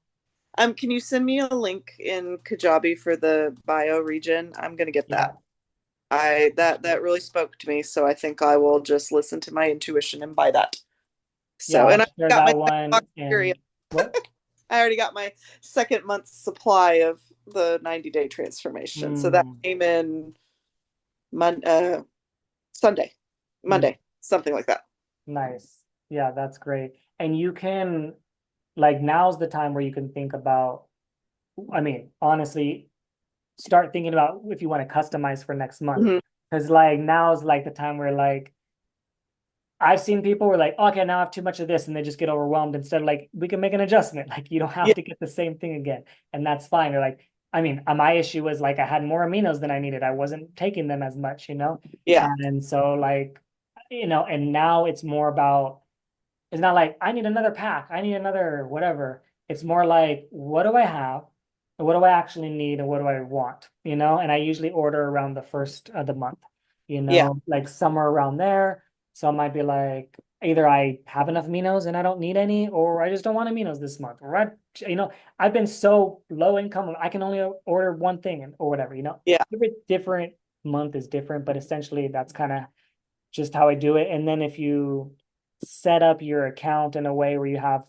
Can you send me a link in Kajabi for the bio region? I'm gonna get Yeah, that. I that really spoke to me, so I think I will just listen to my intuition and buy that. yeah, So, I'll and I share got my that second box one of cereal. and what? I already got my second month's supply of the 90-day transformation. So that Mm, came in Mon Sunday, mm, Monday, something like that. nice. Yeah, that's great. And you can like now's the time where you can think about, I mean, honestly, start thinking about if you want to customize for next month. Mhm. Because like now's like the time where like I've seen people who are like, okay, now I have too much of this, and they just get overwhelmed. Instead of like, we can make an adjustment. Like you don't have Yeah, to get the same thing again, and that's fine. Or like, I mean, my issue was like I had more aminos than I needed. I wasn't taking them as much, yeah, and so like, and now it's more about. It's not like I need another pack. I need another whatever. It's more like, what do I have? And what do I actually need? And what do I want? And I usually order around the first of the month, yeah, like somewhere around there. So I might be like, either I have enough aminos and I don't need any, or I just don't want aminos this month. Or I've been so low income, I can only order one thing or whatever, yeah, Every different month is different, but essentially that's kind of just how I do it. And then if you set up your account in a way where you have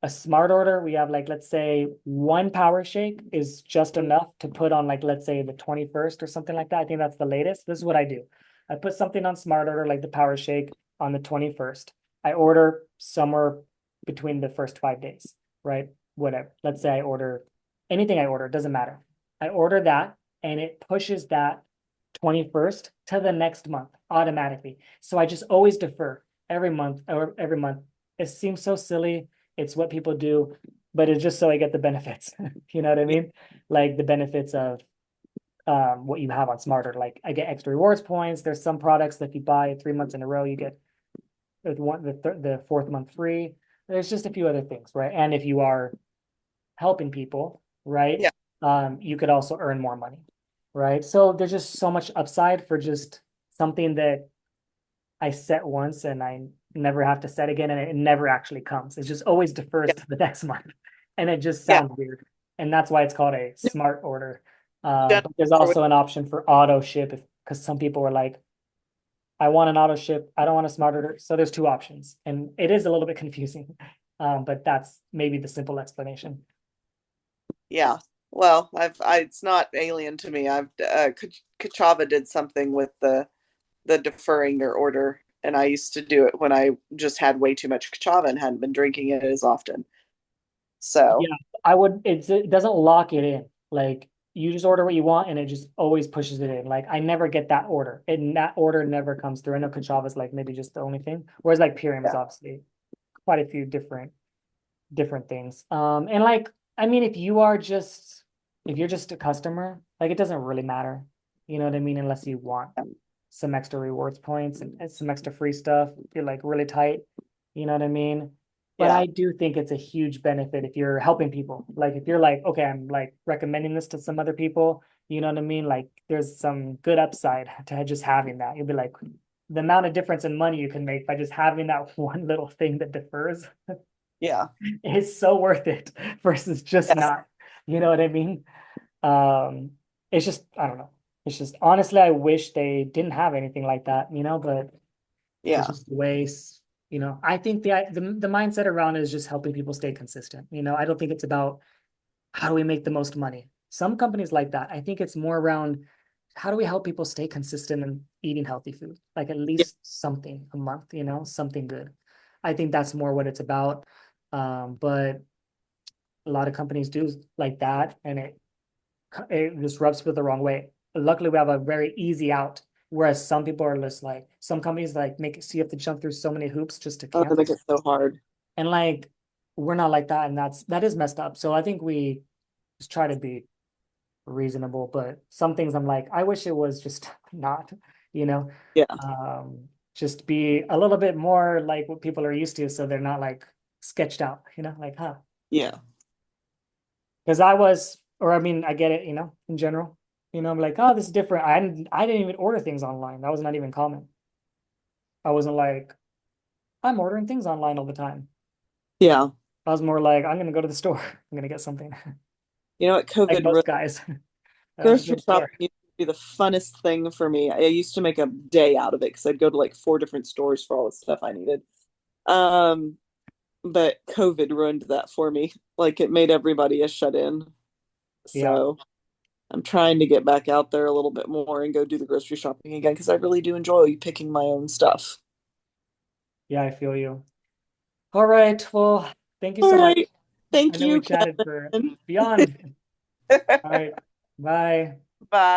a smart order, we have like, let's say one power shake is just enough to put on like, let's say the 21st or something like that. I think that's the latest. This is what I do. I put something on smart order, like the power shake on the 21st. I order somewhere between the first 5 days, right? Whatever. Let's say I order anything I order, doesn't matter. I order that and it pushes that 21st to the next month automatically. So I just always defer every month or every month. It seems so silly. It's what people do, but it's just so I get the benefits. You know what I yeah, mean? Like the benefits of what you have on Smarter. Like I get extra rewards points. There's some products that if you buy 3 months in a row, you get the fourth month free. There's just a few other things, right? And if you are helping people, right? yeah, You could also earn more money, right? So there's just so much upside for just something that I set once and I never have to set again, and it never actually comes. It just always defers yeah, to the next month, and it just yeah. sounds weird, and that's why it's called a smart order. Jennifer But there's would- also an option for auto ship if because some people were like, I want an auto ship, I don't want a smart order. So there's two options, and it is a little bit confusing, but that's maybe the simple explanation. Yeah. Well, it's not alien to me. Kachava did something with the deferring your order, and I used to do it when I just had way too much Kachava and hadn't been drinking it as often. So, Yeah, I would. It doesn't lock it in. Like you just order what you want, and it just always pushes it in. Like I never get that order, and that order never comes through. I know Conchava is like maybe just the only thing, whereas like Purium is yeah, obviously quite a few different things. And like I mean, if you're just a customer, like it doesn't really matter. You know what I mean? Unless you want some extra rewards points and some extra free stuff. If you're like really tight, you know what I mean? But yeah, I do think it's a huge benefit if you're helping people. Like if you're like, okay, I'm like recommending this to some other people, you know what I mean? Like there's some good upside to just having that. You'll be like, the amount of difference in money you can make by just having that one little thing that differs yeah, is so worth it versus just yes, not. You know what I mean? Um, it's just, I don't know. It's just honestly, I wish they didn't have anything like that, but it's yeah, just the ways, I think the mindset around it is just helping people stay consistent. I don't think it's about how do we make the most money. Some companies like that. I think it's more around how do we help people stay consistent in eating healthy food? Like at Yeah, least something a month, something good. I think that's more what it's about. But a lot of companies do like that, and it just rubs people the wrong way. Luckily, we have a very easy out, whereas some people are just like some companies like make it so you have to jump through so many hoops just to oh, they make cancel. it so hard. And like we're not like that, and that is messed up. So I think we just try to be reasonable, but some things I'm like, I wish it was just not, you know, Yeah, just be a little bit more like what people are used to, so they're not like sketched out, like, huh? yeah, Because I was, or I mean, I get it, in general. I'm like, oh, this is different. I didn't even order things online. That was not even common. I wasn't like, I'm ordering things online all the time. yeah. I was more like, I'm gonna go to the store. I'm gonna get something. You know what? Like COVID most really, guys. To grocery the store. shopping used to be the funnest thing for me. I used to make a day out of it because I'd go to like four different stores for all the stuff I needed. Um, but COVID ruined that for me. Like it made everybody a shut in. Yeah. So I'm trying to get back out there a little bit more and go do the grocery shopping again because I really do enjoy picking my own stuff. Yeah, I feel you. All right. Well, thank you All so much. right. I Thank know we you, chatted for Kevin. beyond. All right. Bye. Bye.